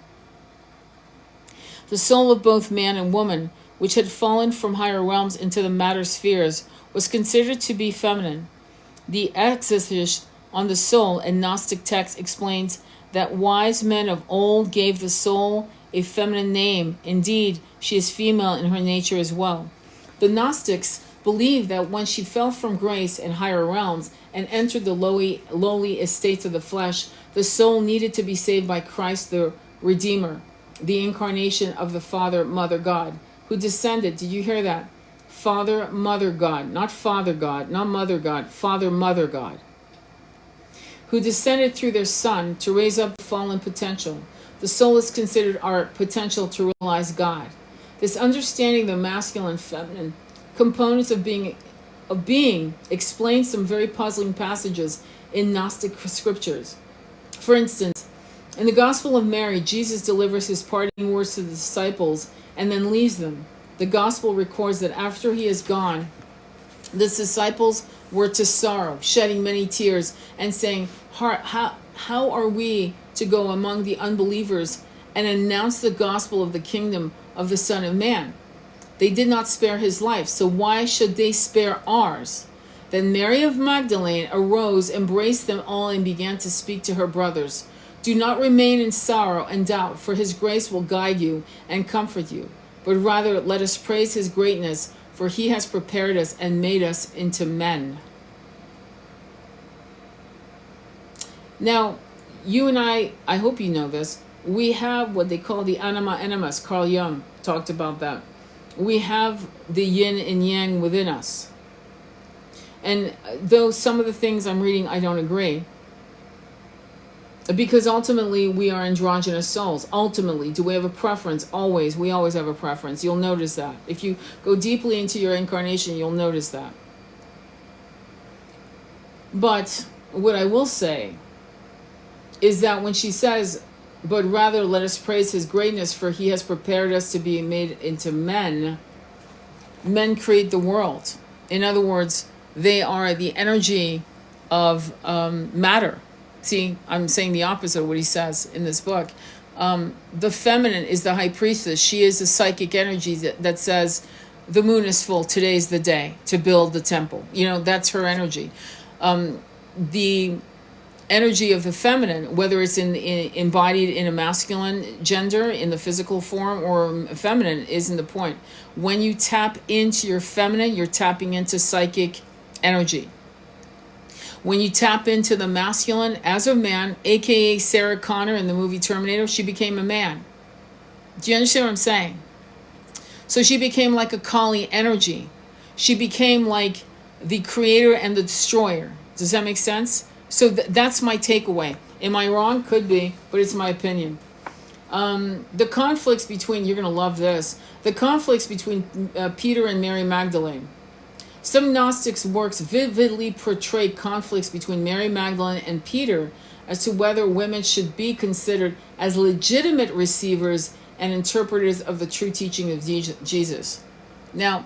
The soul of both man and woman, which had fallen from higher realms into the matter spheres, was considered to be feminine. The Exorcist on the soul in Gnostic text explains that wise men of old gave the soul a feminine name. Indeed, she is female in her nature as well. The Gnostics believed that when she fell from grace in higher realms and entered the lowly estates of the flesh, the soul needed to be saved by Christ the Redeemer, the incarnation of the Father, Mother God, who descended. Did you hear that? Father, Mother God, not Father God, not Mother God, Father, Mother God, who descended through their Son to raise up fallen potential. The soul is considered our potential to realize God. This understanding the masculine and feminine components of being explains some very puzzling passages in Gnostic scriptures. For instance, in the Gospel of Mary, Jesus delivers his parting words to the disciples and then leaves them. The Gospel records that after he is gone, the disciples were to sorrow, shedding many tears, and saying, how are we to go among the unbelievers and announce the gospel of the kingdom of the Son of Man? They did not spare his life, so why should they spare ours? Then Mary of Magdalene arose, embraced them all, and began to speak to her brothers. Do not remain in sorrow and doubt, for his grace will guide you and comfort you. But rather let us praise his greatness, for he has prepared us and made us into men. Now, you and I hope you know this, we have what they call the anima animus. Carl Jung talked about that. We have the yin and yang within us. And though some of the things I'm reading I don't agree, because ultimately we are androgynous souls. Ultimately, do we have a preference? Always. We always have a preference. You'll notice that. If you go deeply into your incarnation, you'll notice that. But what I will say is that when she says, but rather let us praise his greatness, for he has prepared us to be made into men, men create the world. In other words, they are the energy of matter. See, I'm saying the opposite of what he says in this book. The feminine is the high priestess. She is the psychic energy that says, the moon is full, today's the day to build the temple. You know, that's her energy. The energy of the feminine, whether it's embodied in a masculine gender, in the physical form, or feminine, isn't the point. When you tap into your feminine, you're tapping into psychic energy. When you tap into the masculine as a man, aka Sarah Connor in the movie Terminator, she became a man. Do you understand what I'm saying? So she became like a Kali energy. She became like the creator and the destroyer. Does that make sense? So that's my takeaway. Am I wrong? Could be, but it's my opinion. The conflicts between, you're going to love this, the conflicts between Peter and Mary Magdalene. Some Gnostics' works vividly portray conflicts between Mary Magdalene and Peter as to whether women should be considered as legitimate receivers and interpreters of the true teaching of Jesus. Now,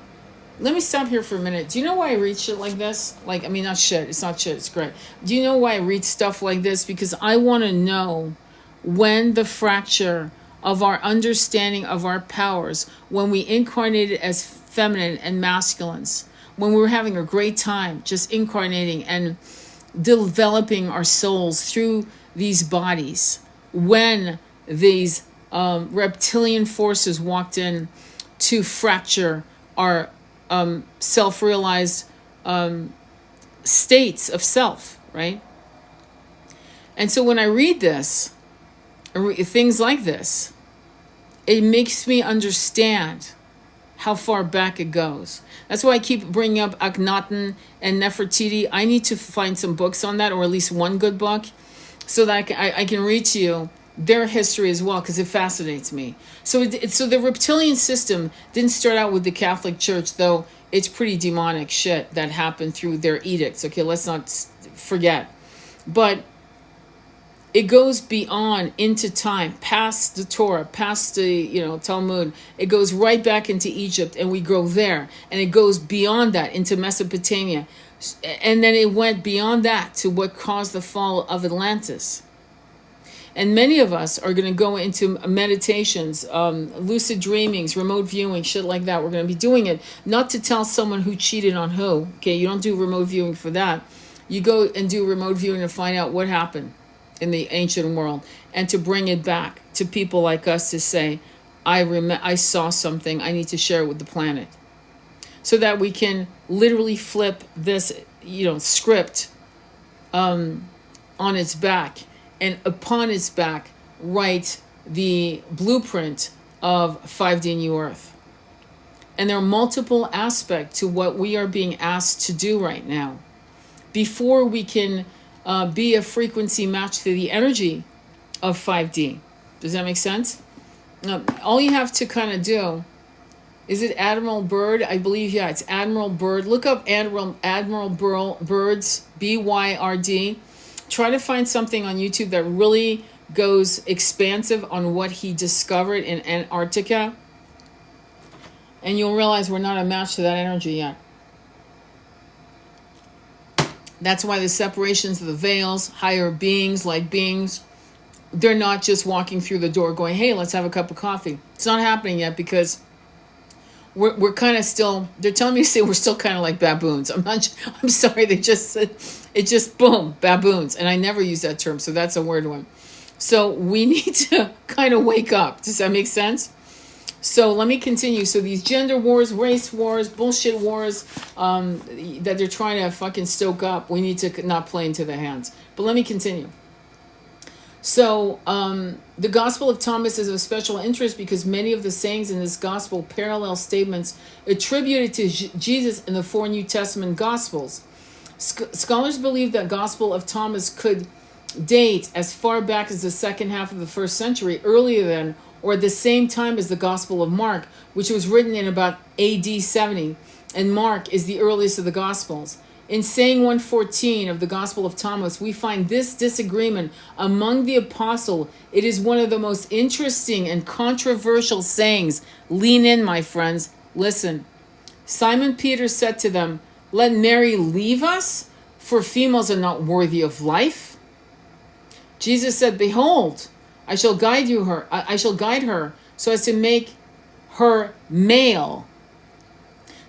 let me stop here for a minute. Do you know why I read shit like this? Like, I mean, not shit. It's not shit. It's great. Do you know why I read stuff like this? Because I want to know when the fracture of our understanding of our powers, when we incarnated as feminine and masculines, when we were having a great time just incarnating and developing our souls through these bodies, when these reptilian forces walked in to fracture our self-realized states of self, right? And so when I read this, things like this, it makes me understand how far back it goes. That's why I keep bringing up Akhenaten and Nefertiti. I need to find some books on that, or at least one good book, so that I can read to you their history as well, because it fascinates me. So so the reptilian system didn't start out with the Catholic Church, though it's pretty demonic shit that happened through their edicts. Okay, let's not forget. But it goes beyond into time, past the Torah, past the Talmud. It goes right back into Egypt, and we go there, and it goes beyond that into Mesopotamia, and then it went beyond that to what caused the fall of Atlantis. And many of us are going to go into meditations, lucid dreamings, remote viewing, shit like that. We're going to be doing it not to tell someone who cheated on who. Okay, you don't do remote viewing for that. You go and do remote viewing to find out what happened in the ancient world, and to bring it back to people like us to say, I saw something, I need to share it with the planet. So that we can literally flip this, script on its back, and upon its back write the blueprint of 5D New Earth. And there are multiple aspects to what we are being asked to do right now. Before we can be a frequency match to the energy of 5D. Does that make sense? All you have to kind of do, is it Admiral Byrd? I believe, yeah, it's Admiral Byrd. Look up Admiral Byrd's, B-Y-R-D. Try to find something on YouTube that really goes expansive on what he discovered in Antarctica. And you'll realize we're not a match to that energy yet. That's why the separations of the veils, higher beings, light beings, they're not just walking through the door going, hey, let's have a cup of coffee. It's not happening yet because we're kind of still, they're telling me to say we're still kind of like baboons. I'm sorry, they just said, it just, boom, baboons. And I never use that term, so that's a weird one. So we need to kind of wake up. Does that make sense? So let me continue. So these gender wars, race wars, bullshit wars that they're trying to fucking stoke up, we need to not play into their hands. But let me continue. So the Gospel of Thomas is of special interest because many of the sayings in this Gospel parallel statements attributed to Jesus in the 4 New Testament Gospels. Scholars believe that Gospel of Thomas could date as far back as the second half of the 1st century, earlier than or at the same time as the Gospel of Mark, which was written in about AD 70, and Mark is the earliest of the Gospels. In saying 114 of the Gospel of Thomas, we find this disagreement among the apostle. It is one of the most interesting and controversial sayings. Lean in, my friends. Listen. Simon Peter said to them, let Mary leave us, for females are not worthy of life. Jesus said, behold, I shall guide her so as to make her male,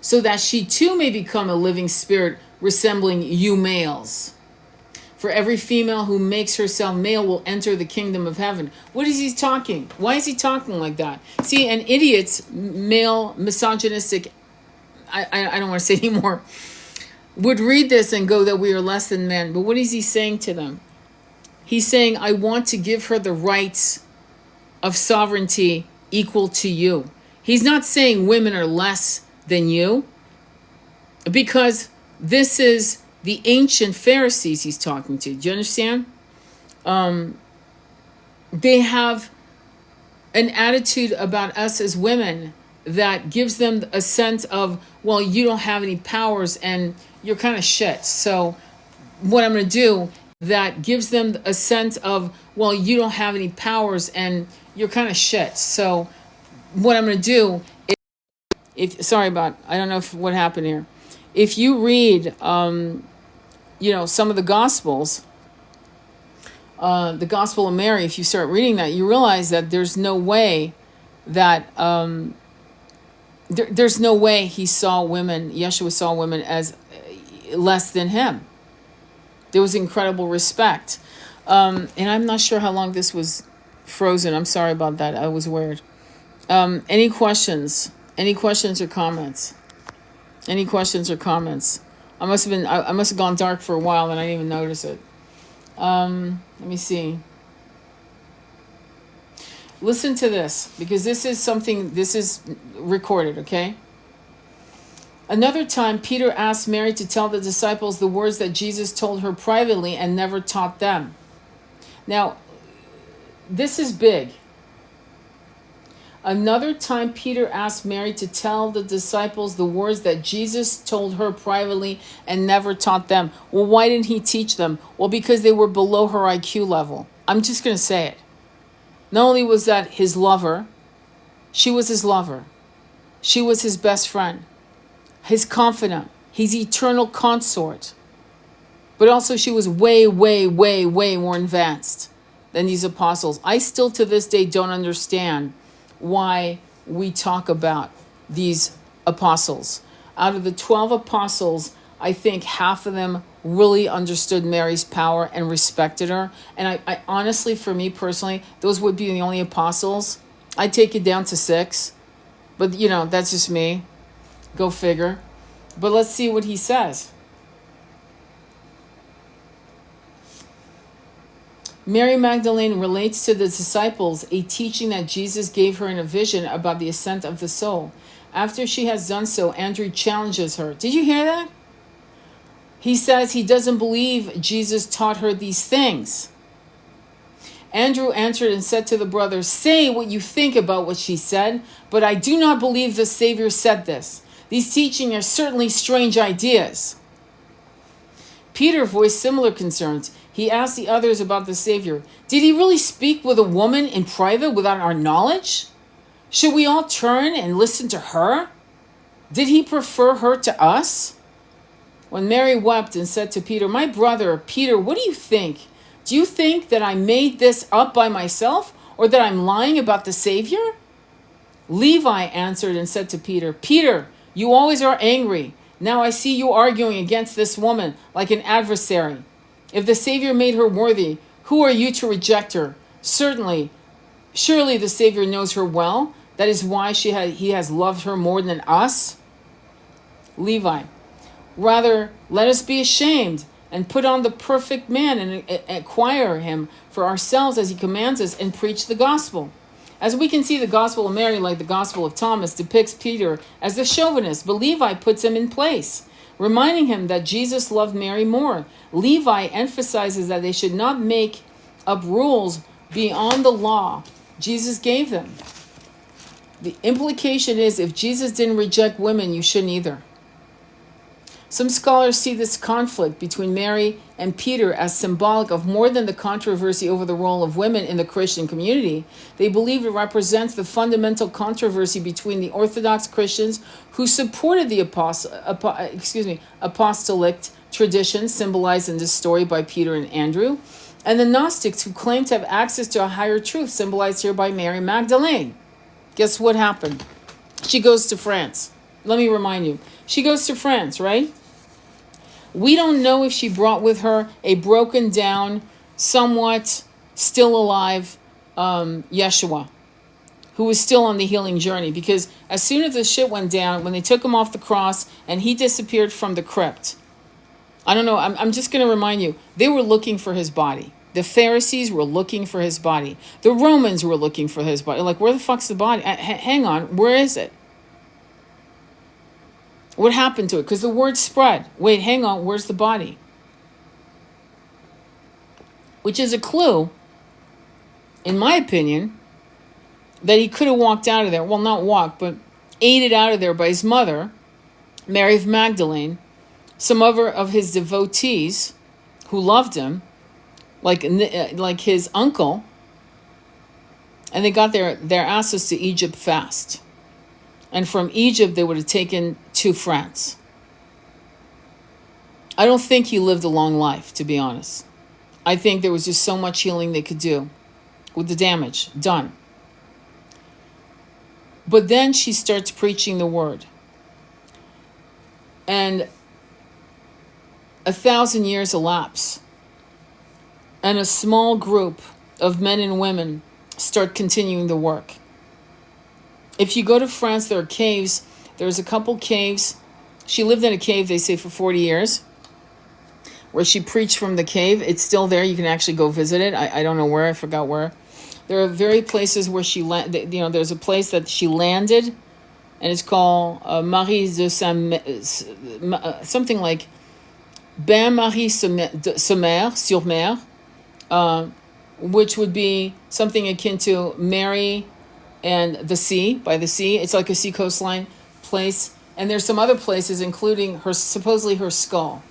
so that she too may become a living spirit resembling you males. For every female who makes herself male will enter the kingdom of heaven. What is he talking? Why is he talking like that? See, an idiot's male, misogynistic, I don't want to say anymore, would read this and go that we are less than men. But what is he saying to them? He's saying, I want to give her the rights of sovereignty equal to you. He's not saying women are less than you, because this is the ancient Pharisees he's talking to. Do you understand? They have an attitude about us as women that gives them a sense of, well, you don't have any powers and you're kind of shit. So what I'm going to do, that gives them a sense of, well, you don't have any powers and you're kind of shit. So what I'm going to do is, sorry about, I don't know what happened here. If you read, some of the Gospels, the Gospel of Mary, if you start reading that, you realize that there's no way that, there's no way Yeshua saw women as less than him. There was incredible respect. And I'm not sure how long this was frozen. I'm sorry about that. I was weird. Any questions? Any questions or comments? Any questions or comments? I must have gone dark for a while and I didn't even notice it. Let me see. Listen to this, because this is recorded, okay? Another time, Peter asked Mary to tell the disciples the words that Jesus told her privately and never taught them. Now, this is big. Another time, Peter asked Mary to tell the disciples the words that Jesus told her privately and never taught them. Well, why didn't he teach them? Well, because they were below her IQ level. I'm just going to say it. Not only was that his lover, she was his lover. She was his best friend, his confidant, his eternal consort. But also she was way, way, way, way more advanced than these apostles. I still to this day don't understand why we talk about these apostles. Out of the 12 apostles, I think half of them really understood Mary's power and respected her. And I honestly, for me personally, those would be the only apostles. I'd take it down to 6. But, that's just me. Go figure. But let's see what he says. Mary Magdalene relates to the disciples a teaching that Jesus gave her in a vision about the ascent of the soul. After she has done so, Andrew challenges her. Did you hear that? He says he doesn't believe Jesus taught her these things. Andrew answered and said to the brothers, "Say what you think about what she said, but I do not believe the Savior said this. These teachings are certainly strange ideas." Peter voiced similar concerns. He asked the others about the Savior. Did he really speak with a woman in private without our knowledge? Should we all turn and listen to her? Did he prefer her to us? When Mary wept and said to Peter, "My brother, Peter, what do you think? Do you think that I made this up by myself or that I'm lying about the Savior?" Levi answered and said to Peter, "Peter, you always are angry. Now I see you arguing against this woman like an adversary. If the Savior made her worthy, who are you to reject her? Surely the Savior knows her well. That is why he has loved her more than us." Levi, rather, let us be ashamed and put on the perfect man and acquire him for ourselves as he commands us and preach the gospel. As we can see, the gospel of Mary, like the gospel of Thomas, depicts Peter as the chauvinist, but Levi puts him in place, reminding him that Jesus loved Mary more. Levi emphasizes that they should not make up rules beyond the law Jesus gave them. The implication is if Jesus didn't reject women, you shouldn't either. Some scholars see this conflict between Mary and Peter as symbolic of more than the controversy over the role of women in the Christian community. They believe it represents the fundamental controversy between the Orthodox Christians who supported the apostolic tradition symbolized in this story by Peter and Andrew, and the Gnostics who claim to have access to a higher truth symbolized here by Mary Magdalene. Guess what happened? She goes to France. Let me remind you. She goes to France, right? We don't know if she brought with her a broken down, somewhat still alive Yeshua, who was still on the healing journey. Because as soon as the shit went down, when they took him off the cross and he disappeared from the crypt, I don't know, I'm just going to remind you, they were looking for his body. The Pharisees were looking for his body. The Romans were looking for his body. Like, where the fuck's the body? Hang on, where is it? What happened to it? Because the word spread. Wait, hang on, where's the body? Which is a clue, in my opinion, that he could have walked out of there. Well, not walked, but aided out of there by his mother, Mary of Magdalene, some other of his devotees who loved him, like his uncle, and they got their asses to Egypt fast. And from Egypt, they would have taken to France. I don't think he lived a long life, to be honest. I think there was just so much healing they could do with the damage done. But then she starts preaching the word. And 1,000 years elapse. And a small group of men and women start continuing the work. If you go to France, there are caves. There's a couple caves. She lived in a cave, they say, for 40 years, where she preached from the cave. It's still there. You can actually go visit it. I don't know where. I forgot where. There are very places where she landed. You know, there's a place that she landed, and it's called Marie de something like Bain Marie sur Mer. which would be something akin to Mary and the sea, by the sea. It's like a sea coastline place. And there's some other places, including supposedly her skull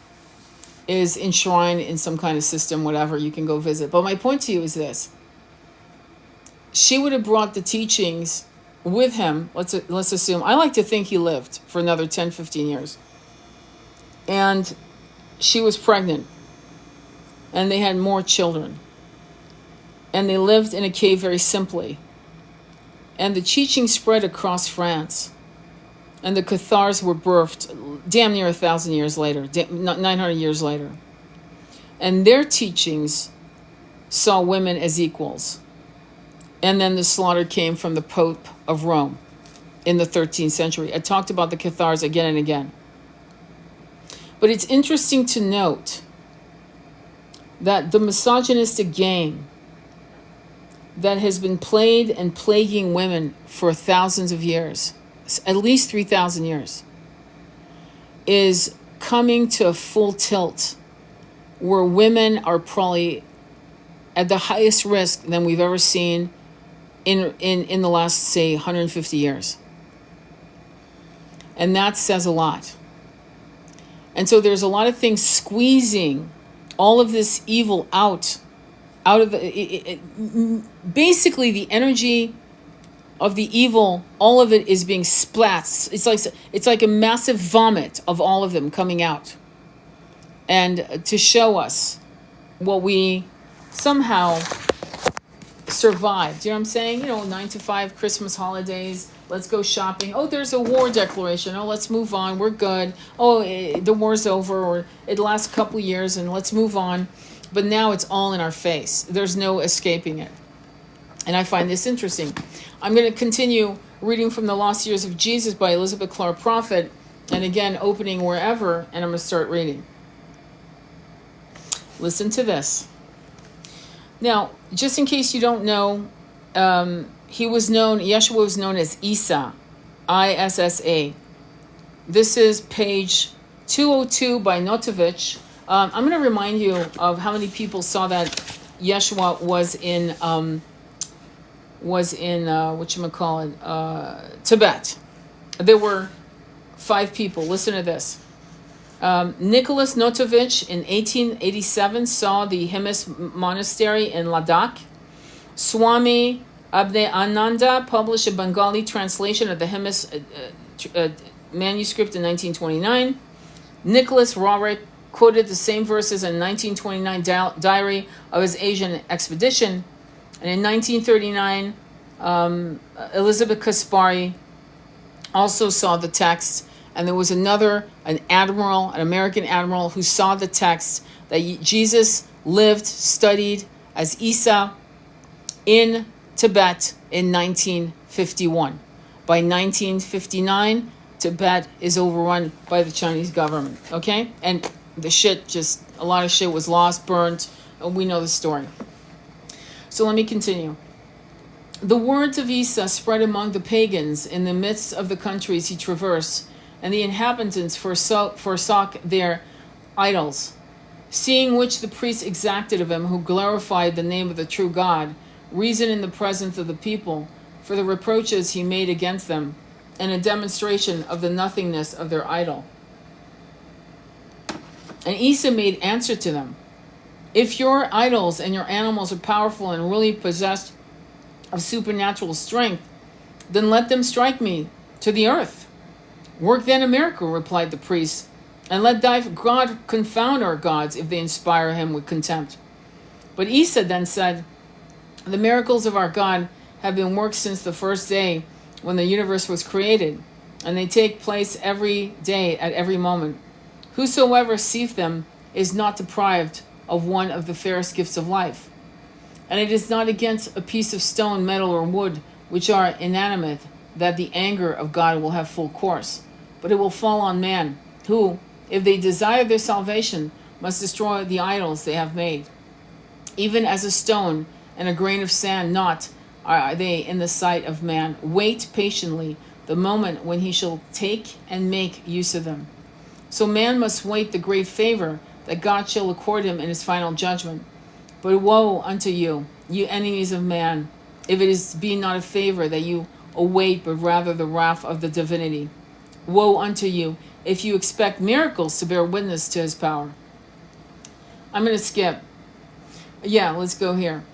is enshrined in some kind of system, whatever, you can go visit. But my point to you is this. She would have brought the teachings with him. Let's assume, I like to think he lived for another 10, 15 years. And she was pregnant. And they had more children. And they lived in a cave very simply. And the teaching spread across France. And the Cathars were birthed damn near 1,000 years later, 900 years later. And their teachings saw women as equals. And then the slaughter came from the Pope of Rome in the 13th century. I talked about the Cathars again and again. But it's interesting to note that the misogynistic game that has been played and plaguing women for thousands of years, at least 3,000 years, is coming to a full tilt where women are probably at the highest risk than we've ever seen in the last, say, 150 years. And that says a lot. And so there's a lot of things squeezing all of this evil out of the... basically, the energy of the evil, all of it is being splat. It's like a massive vomit of all of them coming out. And to show us what we somehow survived. You know what I'm saying? 9 to 5, Christmas holidays. Let's go shopping. Oh, there's a war declaration. Oh, let's move on. We're good. Oh, the war's over, or it lasts a couple years and let's move on. But now it's all in our face. There's no escaping it. And I find this interesting. I'm going to continue reading from The Lost Years of Jesus by Elizabeth Clark Prophet. And again, opening wherever, and I'm going to start reading. Listen to this. Now, just in case you don't know, Yeshua was known as Isa, Issa. This is page 202 by Notovich. I'm going to remind you of how many people saw that Yeshua was in Tibet. There were 5 people. Listen to this. Nicholas Notovich in 1887 saw the Himis Monastery in Ladakh. Swami Abdeyananda published a Bengali translation of the Himis manuscript in 1929. Nicholas Roerich quoted the same verses in 1929 diary of his Asian expedition. And in 1939, Elizabeth Kaspari also saw the text. And there was an American admiral, who saw the text that Jesus lived, studied as Isa in Tibet in 1951. By 1959, Tibet is overrun by the Chinese government, okay? And a lot of shit was lost, burnt, and we know the story. So let me continue. The words of Isa spread among the pagans in the midst of the countries he traversed, and the inhabitants forsook their idols, seeing which the priests exacted of him, who glorified the name of the true God, reason in the presence of the people, for the reproaches he made against them, and a demonstration of the nothingness of their idol. And Isa made answer to them, if your idols and your animals are powerful and really possessed of supernatural strength, then let them strike me to the earth. Work then a miracle, replied the priest, and let thy God confound our gods if they inspire him with contempt. But Isa then said, the miracles of our God have been worked since the first day when the universe was created, and they take place every day at every moment. Whosoever seeth them is not deprived of one of the fairest gifts of life. And it is not against a piece of stone, metal, or wood, which are inanimate, that the anger of God will have full course. But it will fall on man, who, if they desire their salvation, must destroy the idols they have made. Even as a stone and a grain of sand not are they in the sight of man. Wait patiently the moment when he shall take and make use of them. So man must wait the great favor that God shall accord him in his final judgment. But woe unto you, you enemies of man, if it is be not a favor that you await, but rather the wrath of the divinity. Woe unto you if you expect miracles to bear witness to his power. I'm going to skip. Yeah, let's go here.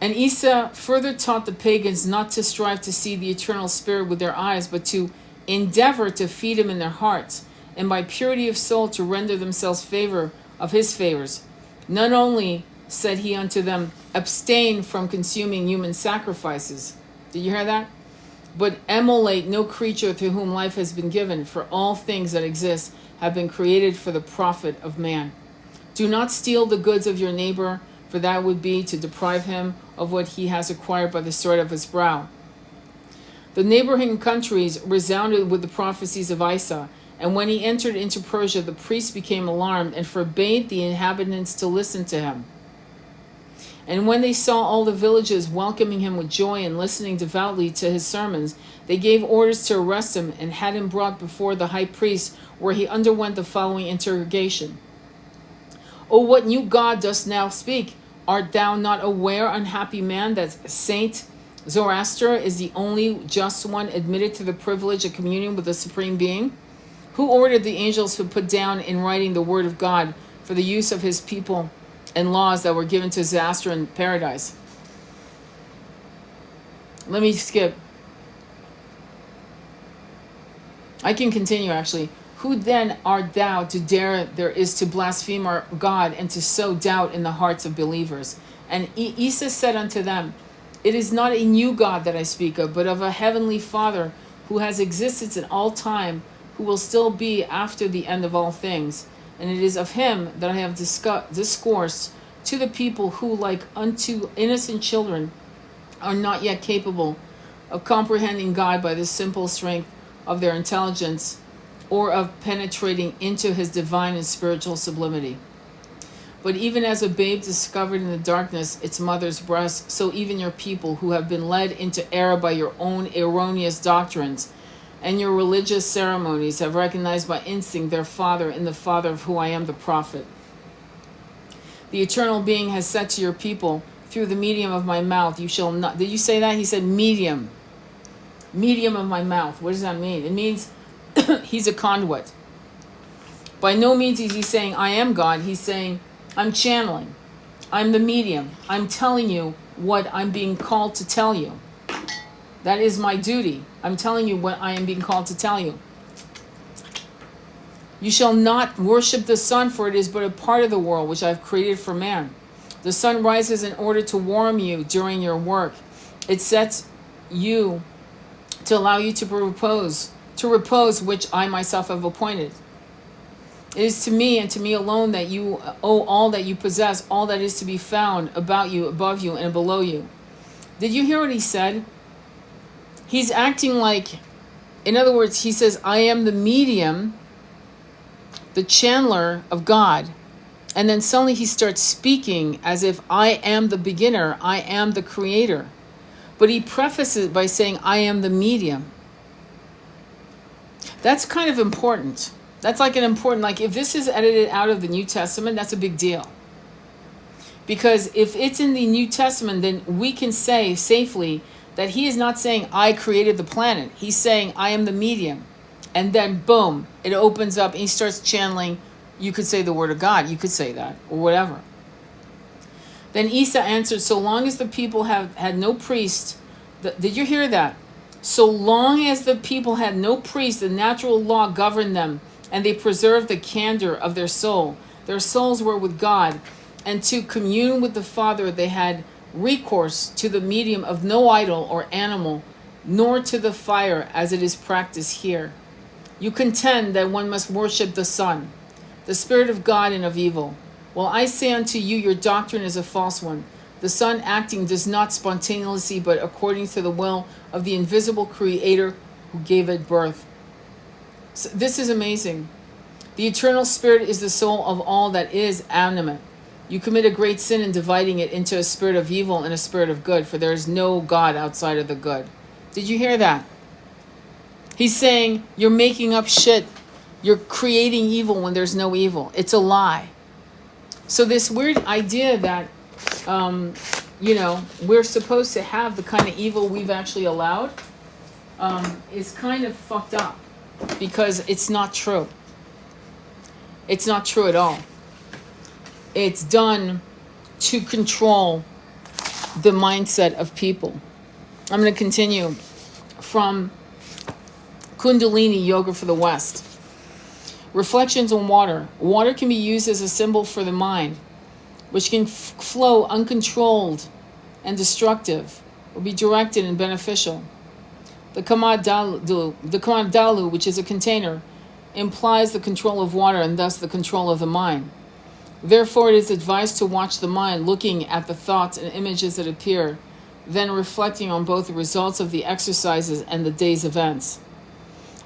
And Isa further taught the pagans not to strive to see the eternal spirit with their eyes, but to endeavor to feed him in their hearts, and by purity of soul to render themselves favor of his favors. Not only said he unto them, abstain from consuming human sacrifices. Did you hear that? But emulate no creature to whom life has been given, for all things that exist have been created for the profit of man. Do not steal the goods of your neighbor, for that would be to deprive him of what he has acquired by the sweat of his brow. The neighboring countries resounded with the prophecies of Isa, and when he entered into Persia, the priests became alarmed and forbade the inhabitants to listen to him. And when they saw all the villages welcoming him with joy and listening devoutly to his sermons, they gave orders to arrest him and had him brought before the high priest, where he underwent the following interrogation. O what new God dost now speak? Art thou not aware, unhappy man, that Saint Zoroaster is the only just one admitted to the privilege of communion with the Supreme Being? Who ordered the angels to put down in writing the word of God for the use of his people and laws that were given to Zoroaster in paradise? Let me skip. I can continue actually. Who then art thou to dare there is to blaspheme our God and to sow doubt in the hearts of believers? And Isa said unto them, it is not a new God that I speak of, but of a heavenly Father who has existence in all time, who will still be after the end of all things. And it is of him that I have discoursed to the people who, like unto innocent children, are not yet capable of comprehending God by the simple strength of their intelligence, or of penetrating into his divine and spiritual sublimity. But even as a babe discovered in the darkness its mother's breast, so even your people who have been led into error by your own erroneous doctrines and your religious ceremonies have recognized by instinct their father in the Father of who I am, the prophet. The eternal being has said to your people, through the medium of my mouth, you shall not... Did you say that? He said medium. Medium of my mouth. What does that mean? It means he's a conduit. By no means is he saying, I am God. He's saying, I'm channeling. I'm the medium. I'm telling you what I'm being called to tell you. That is my duty. I'm telling you what I am being called to tell you. You shall not worship the sun, for it is but a part of the world which I have created for man. The sun rises in order to warm you during your work. It sets you to allow you to repose, which I myself have appointed. It is to me and to me alone that you owe all that you possess, all that is to be found about you, above you, and below you. Did you hear what he said? He's acting like, in other words, he says, I am the medium, the channeler of God. And then suddenly he starts speaking as if I am the beginner, I am the creator. But he prefaces it by saying, I am the medium. That's kind of important. That's like an important, like if this is edited out of the New Testament, that's a big deal. Because if it's in the New Testament, then we can say safely that he is not saying, I created the planet. He's saying, I am the medium. And then boom, it opens up and he starts channeling. You could say the word of God. You could say that or whatever. Then Isa answered, so long as the people have had no priest. Did you hear that? So long as the people had no priest, the natural law governed them, and they preserved the candor of their soul. Their souls were with God, and to commune with the Father they had recourse to the medium of no idol or animal, nor to the fire as it is practiced here. You contend that one must worship the sun, the spirit of God and of evil. Well, I say unto you, your doctrine is a false one. The sun acting does not spontaneously, but according to the will of the invisible Creator who gave it birth. So this is amazing. The eternal spirit is the soul of all that is animate. You commit a great sin in dividing it into a spirit of evil and a spirit of good, for there is no God outside of the good. Did you hear that? He's saying you're making up shit. You're creating evil when there's no evil. It's a lie. So this weird idea that we're supposed to have the kind of evil we've actually allowed, is kind of fucked up, because it's not true. It's not true at all. It's done to control the mindset of people. I'm going to continue from Kundalini Yoga for the West. Reflections on water. Water can be used as a symbol for the mind, which can flow uncontrolled and destructive, or be directed and beneficial. The kamadalu, which is a container, implies the control of water and thus the control of the mind. Therefore, it is advised to watch the mind, looking at the thoughts and images that appear, then reflecting on both the results of the exercises and the day's events.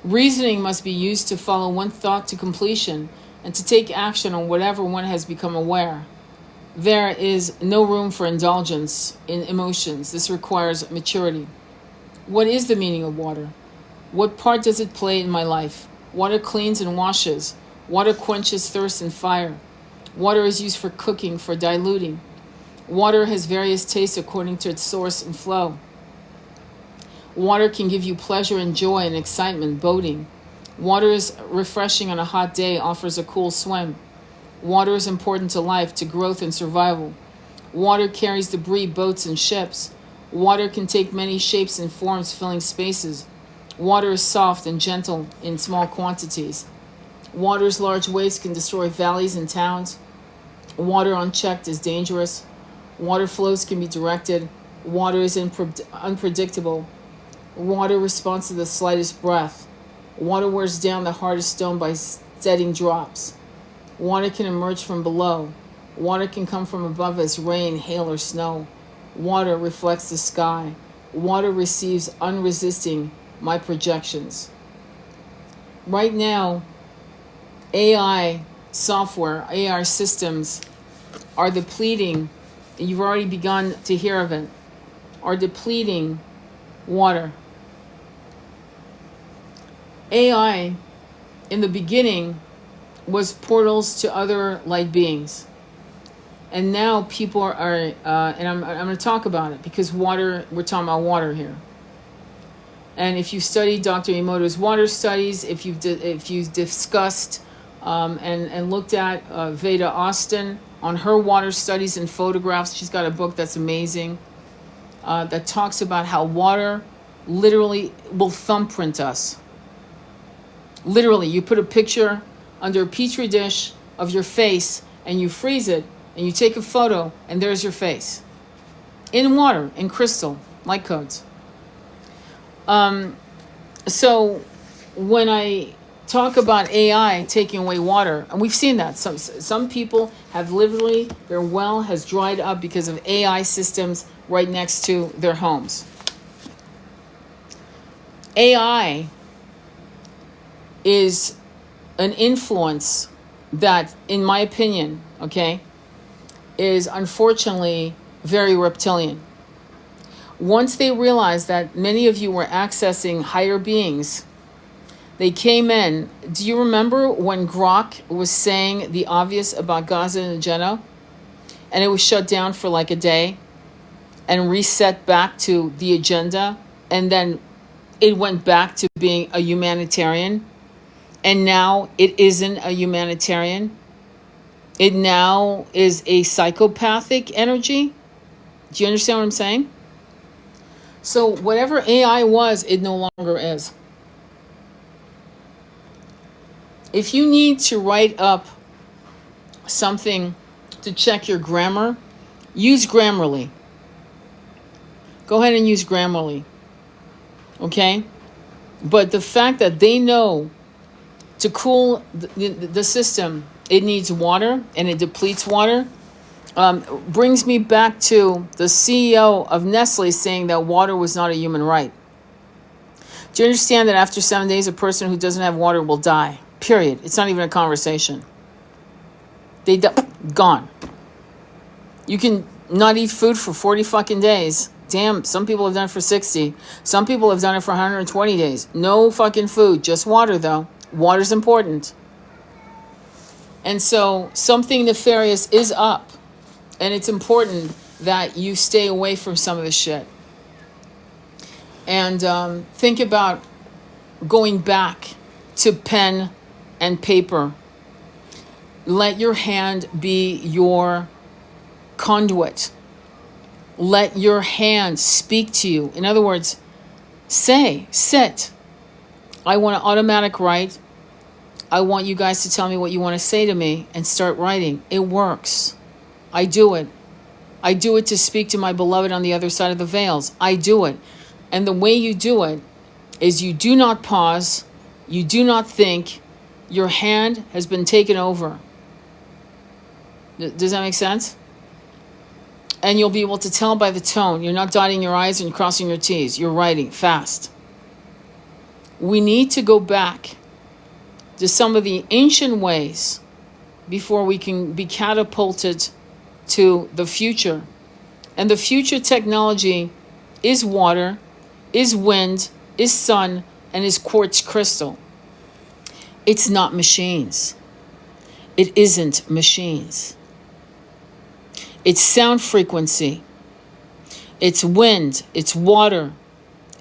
Reasoning must be used to follow one thought to completion and to take action on whatever one has become aware. There is no room for indulgence in emotions. This requires maturity. What is the meaning of water? What part does it play in my life? Water cleans and washes. Water quenches thirst and fire. Water is used for cooking, for diluting. Water has various tastes according to its source and flow. Water can give you pleasure and joy and excitement, boating. Water is refreshing on a hot day, offers a cool swim. Water is important to life, to growth and survival. Water carries debris, boats and ships. Water can take many shapes and forms, filling spaces. Water is soft and gentle in small quantities. Water's large waves can destroy valleys and towns. Water unchecked is dangerous. Water flows can be directed. Water is unpredictable. Water responds to the slightest breath. Water wears down the hardest stone by steadying drops. Water can emerge from below. Water can come from above as rain, hail, or snow. Water reflects the sky. Water receives unresisting my projections. Right now, AI software, AI systems are depleting, you've already begun to hear of it, are depleting water. AI, in the beginning, was portals to other light beings. And now people are, and I'm going to talk about it, because water, we're talking about water here. And if you studied Dr. Emoto's water studies, if you've discussed and looked at Veda Austin on her water studies and photographs, she's got a book that's amazing that talks about how water literally will thumbprint us. Literally, you put a picture under a petri dish of your face and you freeze it and you take a photo and there's your face. In water, in crystal, light codes. So when I talk about AI taking away water, and we've seen that. Some people have literally, their well has dried up because of AI systems right next to their homes. AI is an influence that, in my opinion, is unfortunately very reptilian. Once they realized that many of you were accessing higher beings, they came in. Do you remember when Grok was saying the obvious about Gaza and Jeddah? And it was shut down for like a day and reset back to the agenda. And then it went back to being a humanitarian. And now it isn't a humanitarian. It now is a psychopathic energy. Do you understand what I'm saying? So whatever AI was, it no longer is. If you need to write up something to check your grammar, use Grammarly. Go ahead and use Grammarly. Okay? But the fact that they know to cool the system, it needs water and it depletes water, brings me back to the CEO of Nestle saying that water was not a human right. Do you understand that after 7 days, a person who doesn't have water will die? Period. It's not even a conversation. Gone. You can not eat food for 40 fucking days. Damn, some people have done it for 60. Some people have done it for 120 days. No fucking food, just water though. Water's important. And so something nefarious is up. And it's important that you stay away from some of the shit. And think about going back to pen and paper. Let your hand be your conduit. Let your hand speak to you. In other words, sit. I want an automatic write. I want you guys to tell me what you want to say to me and start writing. It works. I do it. I do it to speak to my beloved on the other side of the veils. I do it. And the way you do it is you do not pause. You do not think. Your hand has been taken over. Does that make sense? And you'll be able to tell by the tone. You're not dotting your I's and crossing your T's. You're writing fast. We need to go back to some of the ancient ways before we can be catapulted to the future. And the future technology is water, is wind, is sun, and is quartz crystal. It's not machines. It isn't machines. It's sound frequency. It's wind. It's water.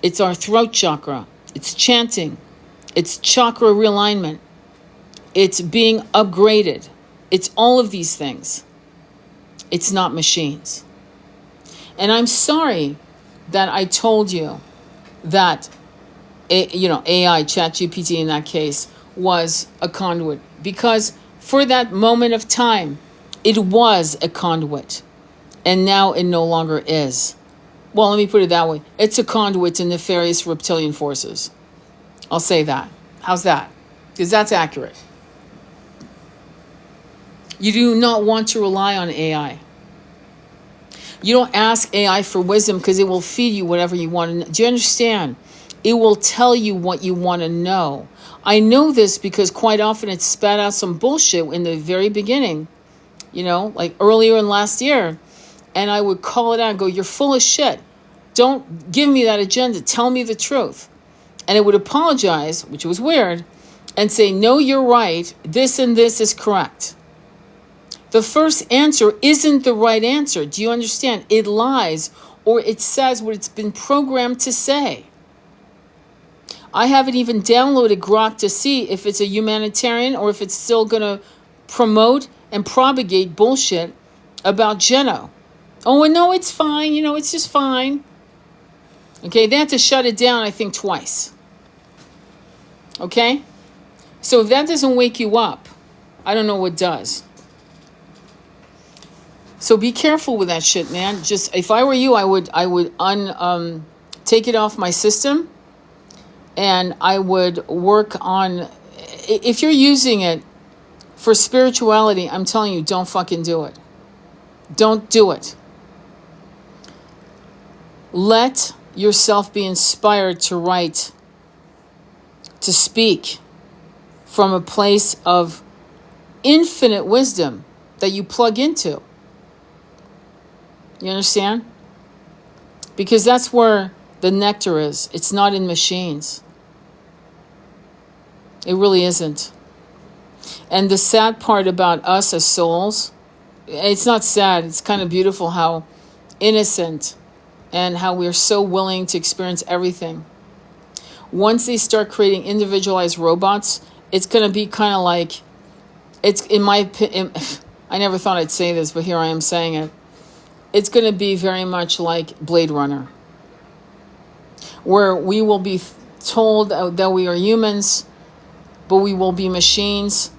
It's our throat chakra. It's chanting. It's chakra realignment. It's being upgraded. It's all of these things. It's not machines. And I'm sorry that I told you that, AI, ChatGPT in that case, was a conduit. Because for that moment of time, it was a conduit. And now it no longer is. Well, let me put it that way. It's a conduit to nefarious reptilian forces. I'll say that. How's that? Because that's accurate. You do not want to rely on AI. You don't ask AI for wisdom because it will feed you whatever you want to know. Do you understand? It will tell you what you want to know. I know this because quite often it spat out some bullshit in the very beginning, like earlier in last year. And I would call it out and go, you're full of shit. Don't give me that agenda. Tell me the truth. And it would apologize, which was weird, and say, no, you're right. This and this is correct. The first answer isn't the right answer. Do you understand? It lies, or it says what it's been programmed to say. I haven't even downloaded Grok to see if it's a humanitarian or if it's still going to promote and propagate bullshit about Geno. Oh, and no, it's fine. It's just fine. Okay, they had to shut it down, I think, twice. Okay? So if that doesn't wake you up, I don't know what does. So be careful with that shit, man. Just, if I were you, I would take it off my system, and I would work on, if you're using it for spirituality, I'm telling you, don't fucking do it. Don't do it. Let yourself be inspired to write, to speak from a place of infinite wisdom that you plug into. You understand? Because that's where the nectar is. It's not in machines. It really isn't. And the sad part about us as souls, it's not sad, it's kind of beautiful how innocent and how we're so willing to experience everything. Once they start creating individualized robots, it's going to be kind of like, it's in my opinion, I never thought I'd say this, but here I am saying it. It's going to be very much like Blade Runner, where we will be told that we are humans, but we will be machines,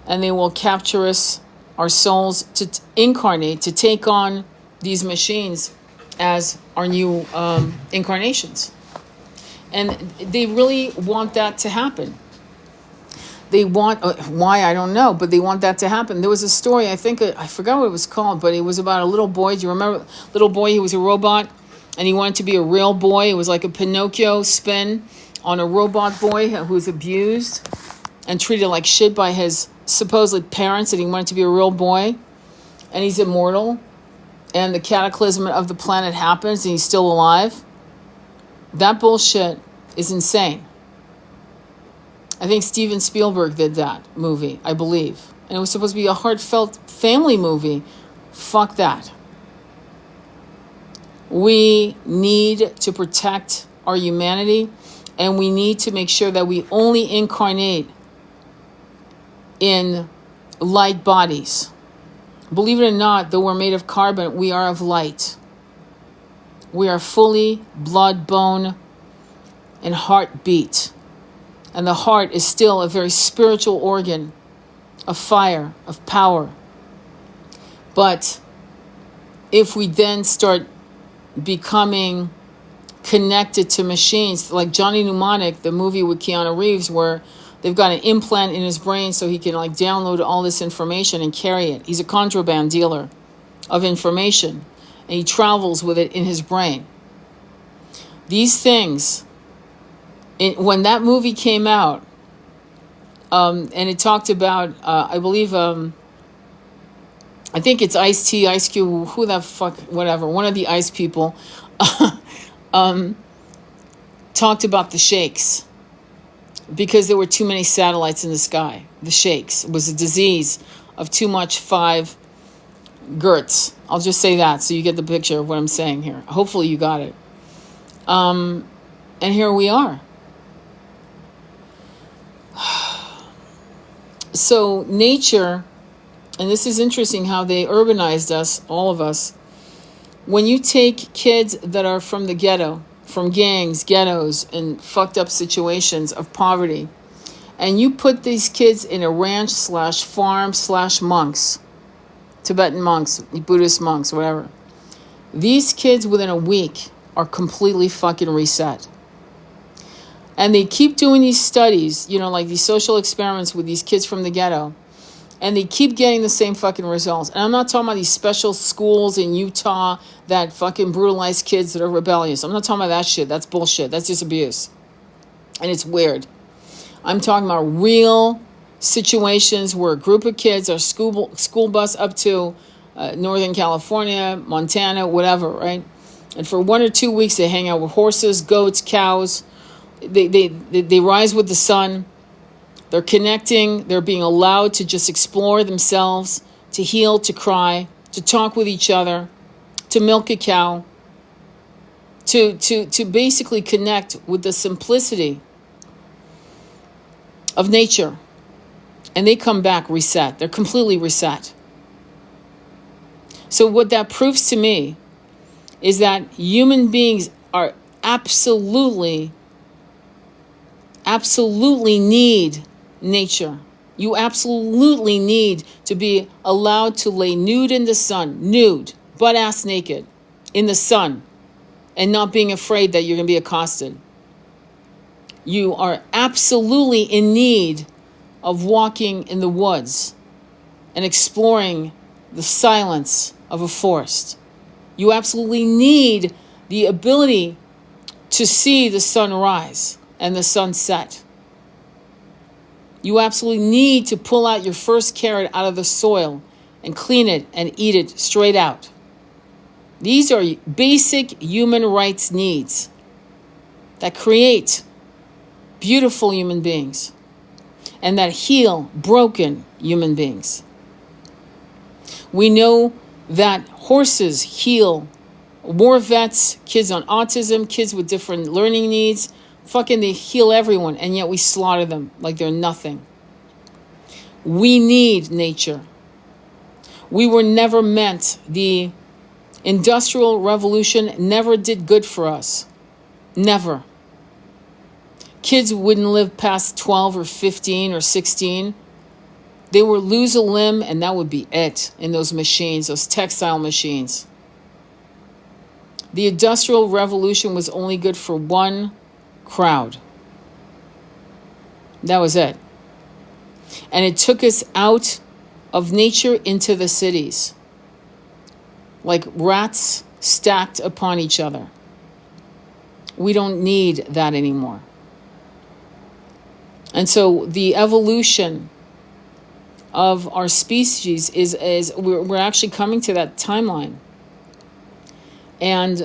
and they will capture us, our souls, to incarnate, to take on these machines as our new incarnations. And they really want that to happen. They want, why, I don't know, but they want that to happen. There was a story, I think, I forgot what it was called, but it was about a little boy. Do you remember? Little boy, he was a robot, and he wanted to be a real boy. It was like a Pinocchio spin on a robot boy who was abused and treated like shit by his supposedly parents, and he wanted to be a real boy. And he's immortal, and the cataclysm of the planet happens, and he's still alive. That bullshit is insane. I think Steven Spielberg did that movie, I believe. And it was supposed to be a heartfelt family movie. Fuck that. We need to protect our humanity, and we need to make sure that we only incarnate in light bodies. Believe it or not, though we're made of carbon, we are of light. We are fully blood, bone, and heartbeat. And the heart is still a very spiritual organ of fire, of power. But if we then start becoming connected to machines, like Johnny Mnemonic, the movie with Keanu Reeves, where they've got an implant in his brain so he can like download all this information and carry it. He's a contraband dealer of information, and he travels with it in his brain. These things, when that movie came out, and it talked about, I believe, I think it's Ice-T, Ice Cube, who the fuck, whatever, one of the Ice people, talked about the shakes because there were too many satellites in the sky. The shakes was a disease of too much 5 Gertz. I'll just say that so you get the picture of what I'm saying here. Hopefully you got it. And here we are. So nature, and this is interesting how they urbanized us, all of us. When you take kids that are from the ghetto, from gangs, ghettos, and fucked up situations of poverty, and you put these kids in a ranch / farm / monks, Tibetan monks, Buddhist monks, whatever. These kids within a week are completely fucking reset. And they keep doing these studies, like these social experiments with these kids from the ghetto. And they keep getting the same fucking results. And I'm not talking about these special schools in Utah that fucking brutalize kids that are rebellious. I'm not talking about that shit. That's bullshit. That's just abuse. And it's weird. I'm talking about real situations where a group of kids are school bus up to Northern California, Montana, whatever, right? And for 1 or 2 weeks, they hang out with horses, goats, cows. They rise with the sun. They're connecting. They're being allowed to just explore themselves, to heal, to cry, to talk with each other, to milk a cow, to basically connect with the simplicity of nature. And they come back reset. They're completely reset. So what that proves to me is that human beings are absolutely need nature. You absolutely need to be allowed to lay nude in the sun, nude, butt-ass naked, in the sun, and not being afraid that you're going to be accosted. You are absolutely in need of walking in the woods and exploring the silence of a forest. You absolutely need the ability to see the sun rise and the sun set. You absolutely need to pull out your first carrot out of the soil and clean it and eat it straight out. These are basic human rights needs that create beautiful human beings and that heal broken human beings. We know that horses heal war vets, kids on autism, kids with different learning needs. Fucking they heal everyone, and yet we slaughter them like they're nothing. We need nature. We were never meant, the Industrial Revolution never did good for us. Never. Kids wouldn't live past 12 or 15 or 16. They would lose a limb, and that would be it in those machines, those textile machines. The Industrial Revolution was only good for one crowd. That was it. And it took us out of nature into the cities, like rats stacked upon each other. We don't need that anymore. And so the evolution of our species is we're actually coming to that timeline. And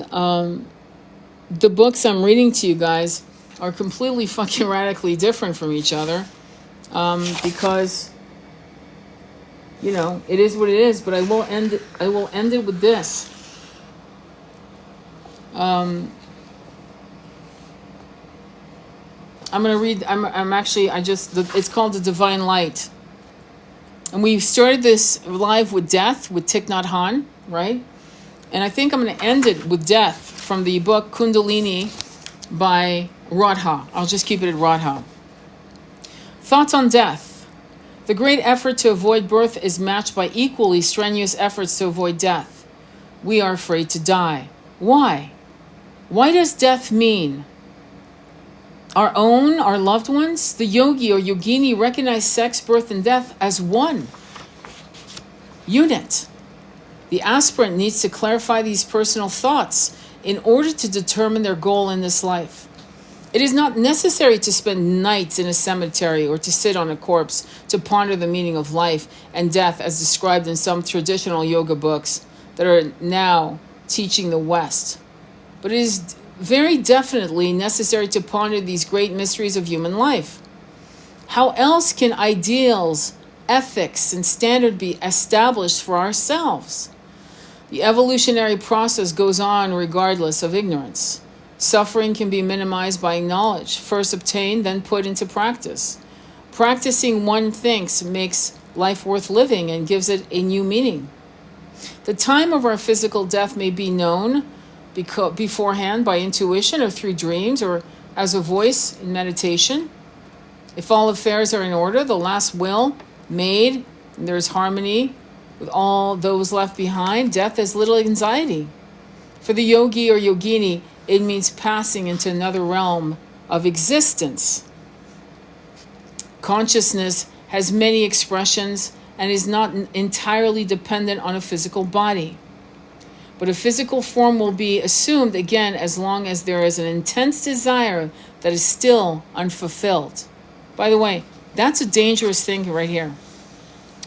the books I'm reading to you guys are completely fucking radically different from each other, because it is what it is. But I will end it with this. I'm going to read, it's called The Divine Light. And we started this live with death with Thich Nhat Hanh, right? And I think I'm going to end it with death from the book Kundalini by Radha. I'll just keep it at Radha. Thoughts on death. The great effort to avoid birth is matched by equally strenuous efforts to avoid death. We are afraid to die. Why? Why does death mean? Our own, our loved ones? The yogi or yogini recognize sex, birth, and death as one unit. The aspirant needs to clarify these personal thoughts in order to determine their goal in this life. It is not necessary to spend nights in a cemetery or to sit on a corpse to ponder the meaning of life and death as described in some traditional yoga books that are now teaching the West. But it is very definitely necessary to ponder these great mysteries of human life. How else can ideals, ethics, and standard be established for ourselves? The evolutionary process goes on regardless of ignorance. Suffering can be minimized by knowledge, first obtained, then put into practice. Practicing one thinks makes life worth living and gives it a new meaning. The time of our physical death may be known beforehand by intuition or through dreams or as a voice in meditation. If all affairs are in order, the last will made, and there's harmony with all those left behind, death has little anxiety. For the yogi or yogini, it means passing into another realm of existence. Consciousness has many expressions and is not entirely dependent on a physical body. But a physical form will be assumed again as long as there is an intense desire that is still unfulfilled. By the way, that's a dangerous thing right here.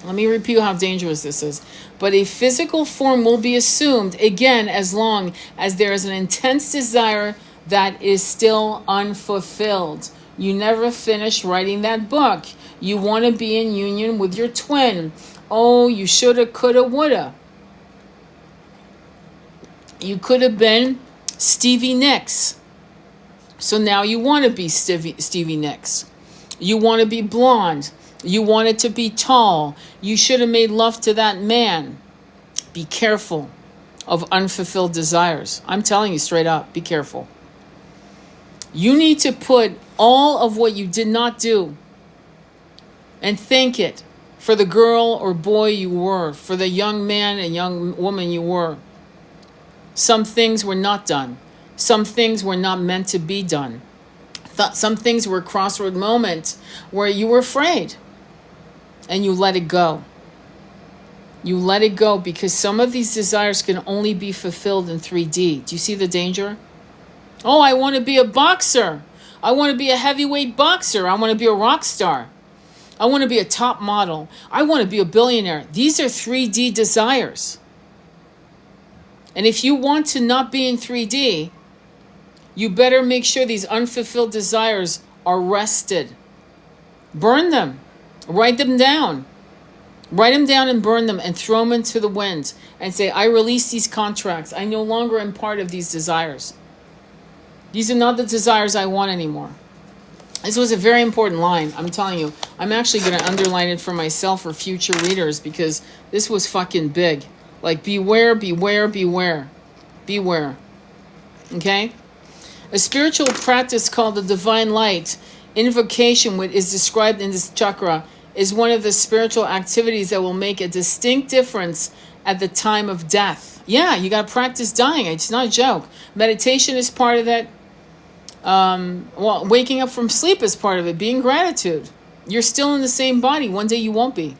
Let me repeat how dangerous this is. But a physical form will be assumed again as long as there is an intense desire that is still unfulfilled. You never finish writing that book. You want to be in union with your twin. Oh, you shoulda, coulda, woulda. You could have been Stevie Nicks. So now you want to be Stevie Nicks. You want to be blonde. You want it to be tall. You should have made love to that man. Be careful of unfulfilled desires. I'm telling you straight up, be careful. You need to put all of what you did not do and thank it for the girl or boy you were, for the young man and young woman you were. Some things were not done. Some things were not meant to be done. Some things were crossroad moments where you were afraid and you let it go. You let it go because some of these desires can only be fulfilled in 3D. Do you see the danger? Oh, I want to be a boxer. I want to be a heavyweight boxer. I want to be a rock star. I want to be a top model. I want to be a billionaire. These are 3D desires. And if you want to not be in 3D, you better make sure these unfulfilled desires are rested. Burn them. Write them down. Write them down and burn them and throw them into the wind and say, I release these contracts. I no longer am part of these desires. These are not the desires I want anymore. This was a very important line. I'm telling you, I'm actually going to underline it for myself for future readers because this was fucking big. Like, beware, beware, beware. Beware. Okay? A spiritual practice called the divine light, invocation, which is described in this chakra, is one of the spiritual activities that will make a distinct difference at the time of death. Yeah, you got to practice dying. It's not a joke. Meditation is part of it. Waking up from sleep is part of it. Being gratitude. You're still in the same body. One day you won't be.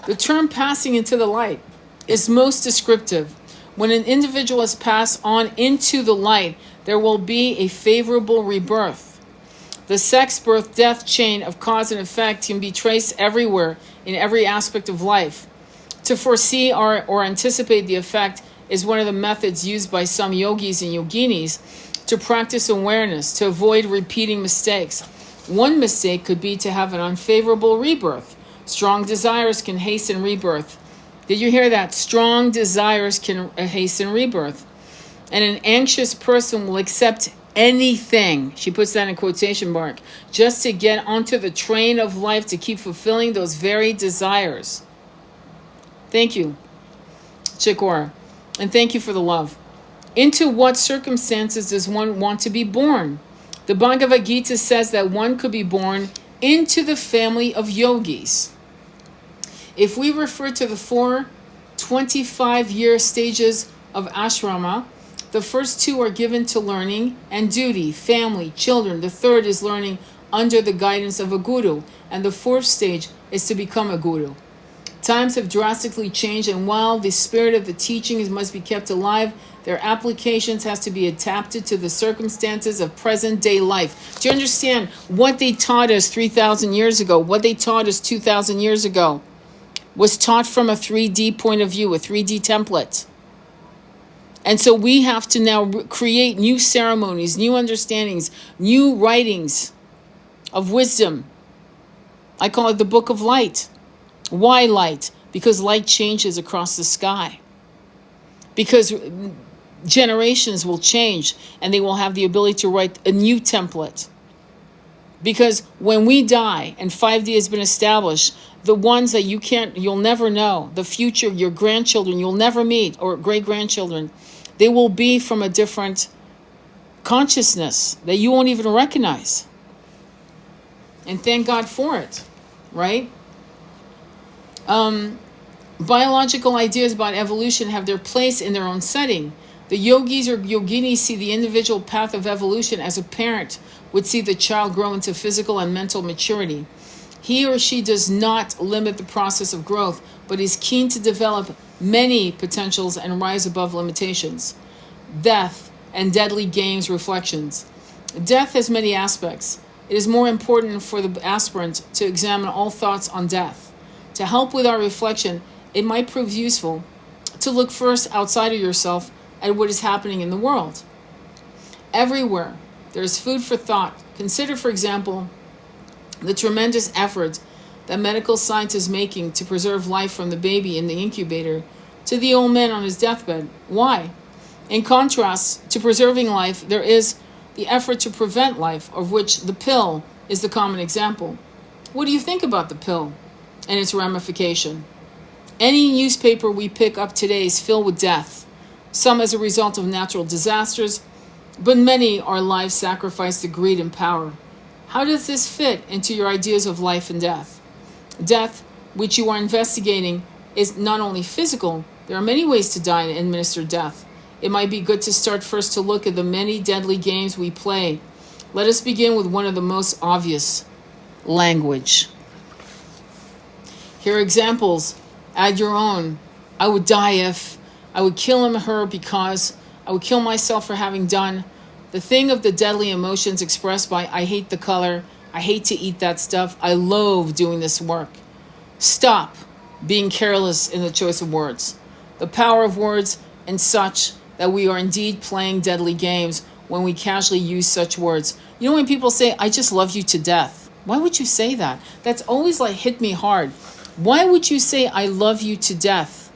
The term passing into the light is most descriptive. When an individual has passed on into the light, there will be a favorable rebirth. The sex, birth, death chain of cause and effect can be traced everywhere in every aspect of life. To foresee or anticipate the effect is one of the methods used by some yogis and yoginis to practice awareness, to avoid repeating mistakes. One mistake could be to have an unfavorable rebirth. Strong desires can hasten rebirth. Did you hear that? Strong desires can hasten rebirth. And an anxious person will accept anything, she puts that in quotation mark, just to get onto the train of life, to keep fulfilling those very desires. Thank you, Chikora. And thank you for the love. Into what circumstances does one want to be born? The Bhagavad Gita says that one could be born into the family of yogis. If we refer to the 4 25-year stages of ashrama, the first 2 are given to learning and duty, family, children. The third is learning under the guidance of a guru. And the 4th stage is to become a guru. Times have drastically changed, and while the spirit of the teachings must be kept alive, their applications has to be adapted to the circumstances of present-day life. Do you understand what they taught us 3,000 years ago, what they taught us 2,000 years ago, was taught from a 3D point of view, a 3D template. And so we have to now create new ceremonies, new understandings, new writings of wisdom. I call it the Book of Light. Why light? Because light changes across the sky. Because generations will change and they will have the ability to write a new template. Because when we die and 5D has been established, the ones that you'll never know, the future, your grandchildren, you'll never meet, or great-grandchildren, they will be from a different consciousness that you won't even recognize. And thank God for it, right? Biological ideas about evolution have their place in their own setting. The yogis or yoginis see the individual path of evolution as a parent would see the child grow into physical and mental maturity. He or she does not limit the process of growth, but is keen to develop many potentials and rise above limitations. Death and deadly games reflections. Death has many aspects. It is more important for the aspirant to examine all thoughts on death. To help with our reflection, it might prove useful to look first outside of yourself at what is happening in the world. Everywhere there is food for thought. Consider, for example, the tremendous effort that medical science is making to preserve life from the baby in the incubator to the old man on his deathbed. Why? In contrast to preserving life, there is the effort to prevent life, of which the pill is the common example. What do you think about the pill and its ramification? Any newspaper we pick up today is filled with death, some as a result of natural disasters, but many are lives sacrificed to greed and power. How does this fit into your ideas of life and death? Death, which you are investigating, is not only physical. There are many ways to die and administer death. It might be good to start first to look at the many deadly games we play. Let us begin with one of the most obvious: language. Here are examples. Add your own. I would die if. I would kill him or her because. I would kill myself for having done. The thing of the deadly emotions expressed by I hate the color. I hate to eat that stuff. I loathe doing this work. Stop being careless in the choice of words. The power of words, and such that we are indeed playing deadly games when we casually use such words. You know when people say, I just love you to death. Why would you say that? That's always like hit me hard. Why would you say I love you to death?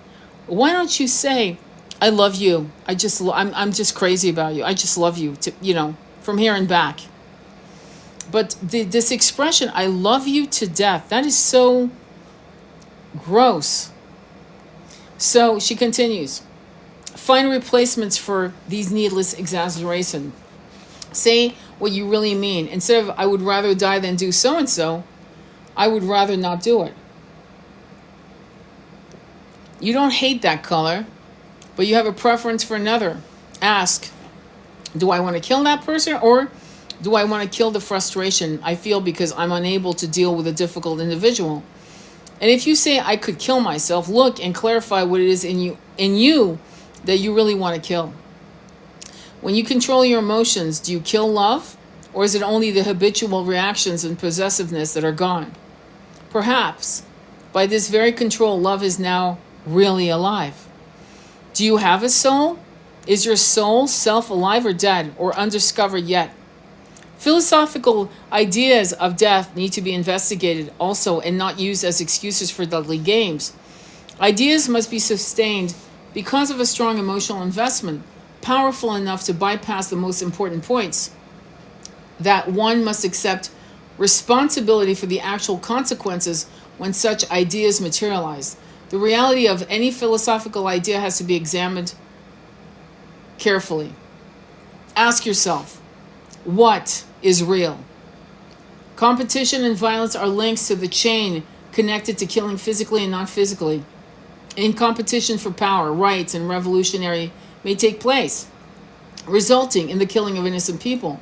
Why don't you say I love you? I'm just crazy about you. I just love you to, from here and back. But this expression, I love you to death, that is so gross. So she continues. Find replacements for these needless exaggeration. Say what you really mean. Instead of I would rather die than do so-and-so, I would rather not do it. You don't hate that color, but you have a preference for another. Ask, do I want to kill that person, or do I want to kill the frustration I feel because I'm unable to deal with a difficult individual? And if you say I could kill myself, look and clarify what it is in you that you really want to kill. When you control your emotions, do you kill love, or is it only the habitual reactions and possessiveness that are gone? Perhaps by this very control, love is now really alive. Do you have a soul? Is your soul self alive or dead or undiscovered yet? Philosophical ideas of death need to be investigated also and not used as excuses for deadly games. Ideas must be sustained because of a strong emotional investment. powerful enough to bypass the most important points, that one must accept responsibility for the actual consequences when such ideas materialize. The reality of any philosophical idea has to be examined carefully. Ask yourself, what is real? Competition and violence are links to the chain connected to killing physically and non-physically. In competition for power, rights, and revolutionary may take place, resulting in the killing of innocent people.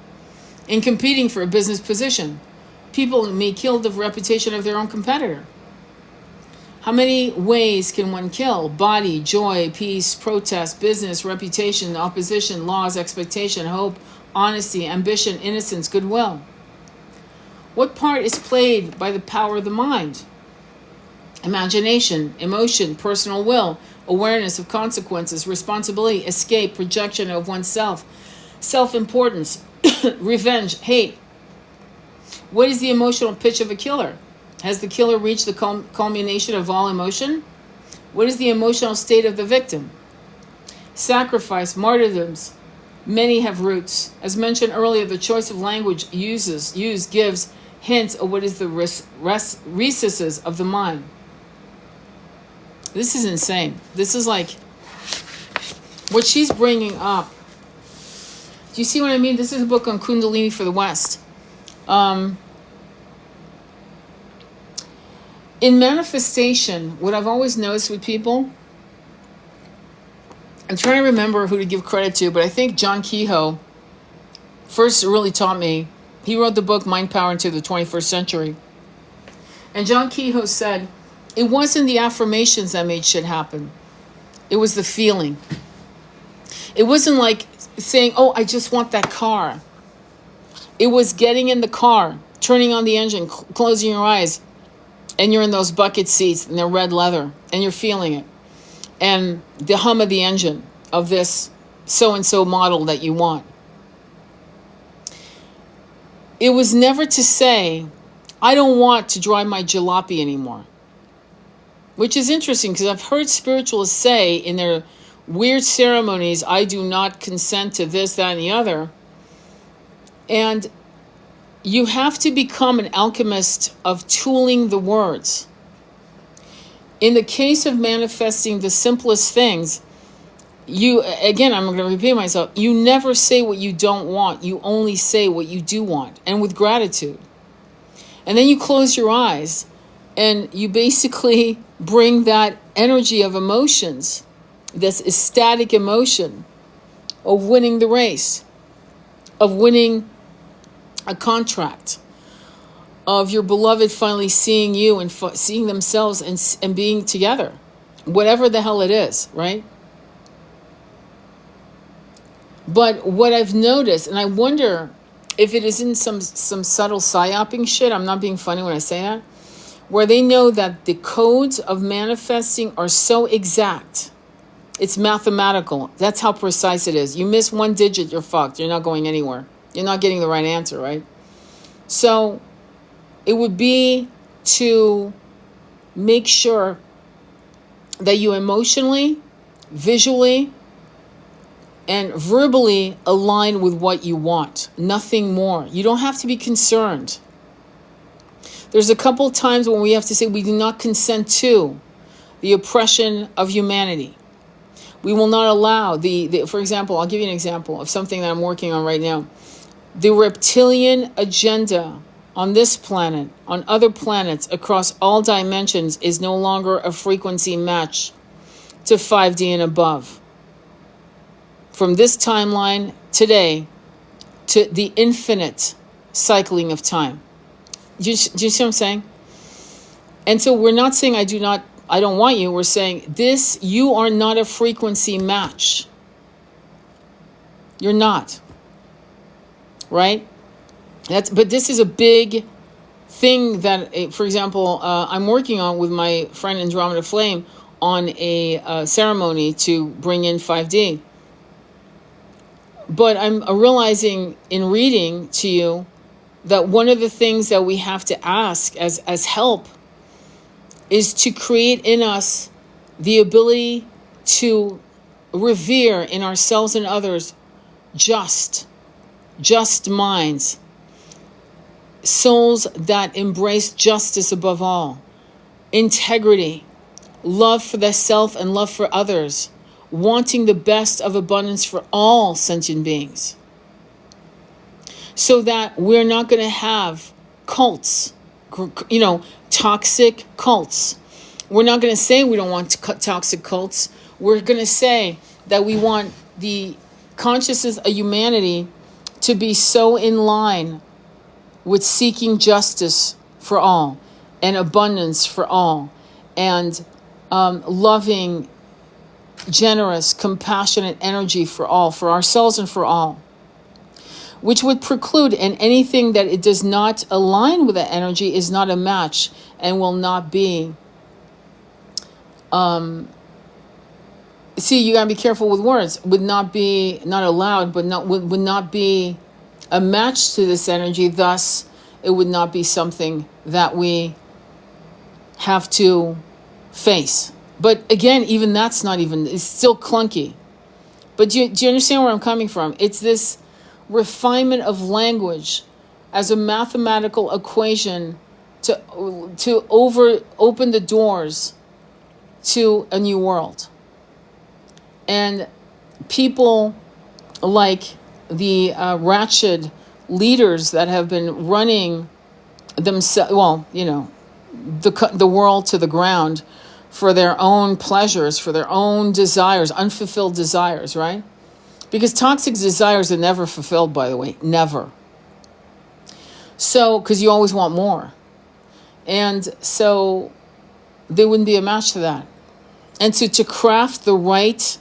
In competing for a business position, people may kill the reputation of their own competitor. How many ways can one kill? Body, joy, peace, protest, business, reputation, opposition, laws, expectation, hope, honesty, ambition, innocence, goodwill. What part is played by the power of the mind? Imagination, emotion, personal will, awareness of consequences, responsibility, escape, projection of oneself, self-importance, revenge, hate. What is the emotional pitch of a killer? Has the killer reached the culmination of all emotion? What is the emotional state of the victim? Sacrifice, martyrdoms, many have roots. As mentioned earlier, the choice of language used gives hints of what is the recesses of the mind. This is insane. This is like what she's bringing up. Do you see what I mean? This is a book on Kundalini for the West. In manifestation, what I've always noticed with people, I'm trying to remember who to give credit to, but I think John Kehoe first really taught me. He wrote the book Mind Power into the 21st Century. And John Kehoe said, it wasn't the affirmations that made shit happen. It was the feeling. It wasn't like saying, oh, I just want that car. It was getting in the car, turning on the engine, closing your eyes, and you're in those bucket seats and they're red leather and you're feeling it. And the hum of the engine of this so-and-so model that you want. It was never to say, I don't want to drive my jalopy anymore. Which is interesting because I've heard spiritualists say in their weird ceremonies, I do not consent to this, that, and the other. And you have to become an alchemist of tooling the words. In the case of manifesting the simplest things, again, I'm going to repeat myself, you never say what you don't want. You only say what you do want, and with gratitude. And then you close your eyes, and you basically bring that energy of emotions, this ecstatic emotion of winning the race, of winning a contract, of your beloved finally seeing you and seeing themselves and being together, whatever the hell it is, right? But what I've noticed, and I wonder if it isn't some subtle psyoping shit, I'm not being funny when I say that, where they know that the codes of manifesting are so exact. It's mathematical. That's how precise it is. You miss one digit, you're fucked. You're not going anywhere. You're not getting the right answer, right? So it would be to make sure that you emotionally, visually, and verbally align with what you want. Nothing more. You don't have to be concerned. There's a couple times when we have to say we do not consent to the oppression of humanity. We will not allow for example, I'll give you an example of something that I'm working on right now. The reptilian agenda on this planet, on other planets, across all dimensions is no longer a frequency match to 5D and above. From this timeline today to the infinite cycling of time. Do you see what I'm saying? And so we're not saying I don't want you. We're saying this, you are not a frequency match. You're not. Right? But this is a big thing that, for example, I'm working on with my friend Andromeda Flame on a ceremony to bring in 5D. But I'm realizing in reading to you that one of the things that we have to ask as help is to create in us the ability to revere in ourselves and others just minds, souls that embrace justice above all, integrity, love for the self and love for others, wanting the best of abundance for all sentient beings, so that we're not going to have cults, toxic cults. We're not going to say we don't want toxic cults. We're going to say that we want the consciousness of humanity to be so in line with seeking justice for all and abundance for all and loving, generous, compassionate energy for all, for ourselves and for all, which would preclude, and anything that it does not align with that energy is not a match and will not be. See, you gotta be careful with words. Would not be, not allowed, but would not be a match to this energy. Thus, it would not be something that we have to face. But again, even that's not even, it's still clunky. But do you understand where I'm coming from? It's this refinement of language as a mathematical equation to open the doors to a new world. And people like the ratchet leaders that have been running themselves, the world to the ground for their own pleasures, for their own desires, unfulfilled desires, right? Because toxic desires are never fulfilled, by the way, never. So, because you always want more. And so they wouldn't be a match to that. And to craft the right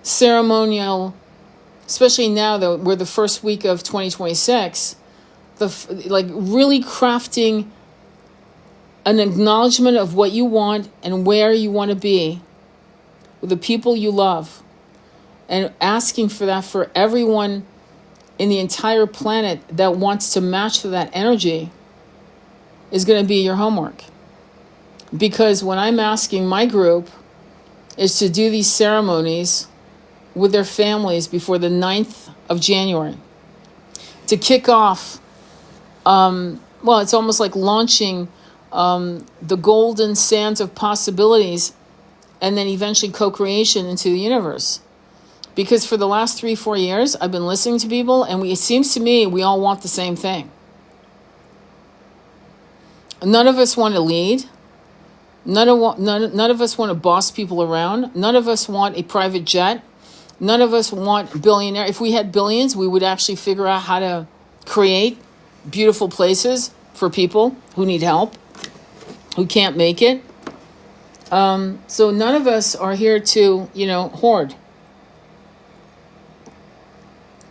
ceremonial, especially now that we're the first week of 2026, really crafting an acknowledgement of what you want and where you want to be with the people you love, and asking for that for everyone in the entire planet that wants to match to that energy is going to be your homework. Because when I'm asking my group is to do these ceremonies with their families before the 9th of January to kick off, it's almost like launching the golden sands of possibilities and then eventually co-creation into the universe. Because for the last 3-4 years, I've been listening to people, and it seems to me we all want the same thing. None of us want to lead. None of us want to boss people around. None of us want a private jet. None of us want billionaire. If we had billions, we would actually figure out how to create beautiful places for people who need help, who can't make it. So none of us are here to, hoard.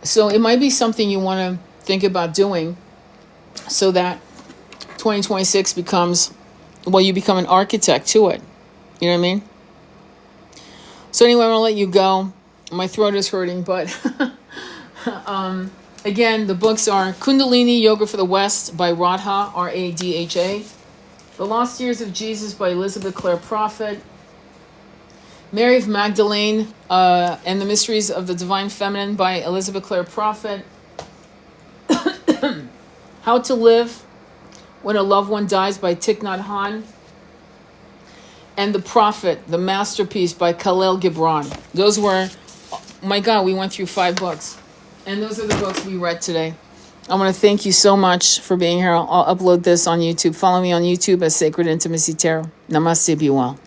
So it might be something you want to think about doing so that 2026 becomes, you become an architect to it. You know what I mean? So anyway, I'm going to let you go. My throat is hurting, but again, the books are Kundalini Yoga for the West by Radha, Radha. The Lost Years of Jesus by Elizabeth Clare Prophet. Mary of Magdalene and the Mysteries of the Divine Feminine by Elizabeth Clare Prophet. How to Live When a Loved One Dies by Thich Nhat Hanh. And The Prophet, the Masterpiece by Khalil Gibran. Those were, my God, we went through 5 books. And those are the books we read today. I want to thank you so much for being here. I'll upload this on YouTube. Follow me on YouTube as Sacred Intimacy Tarot. Namaste, be well.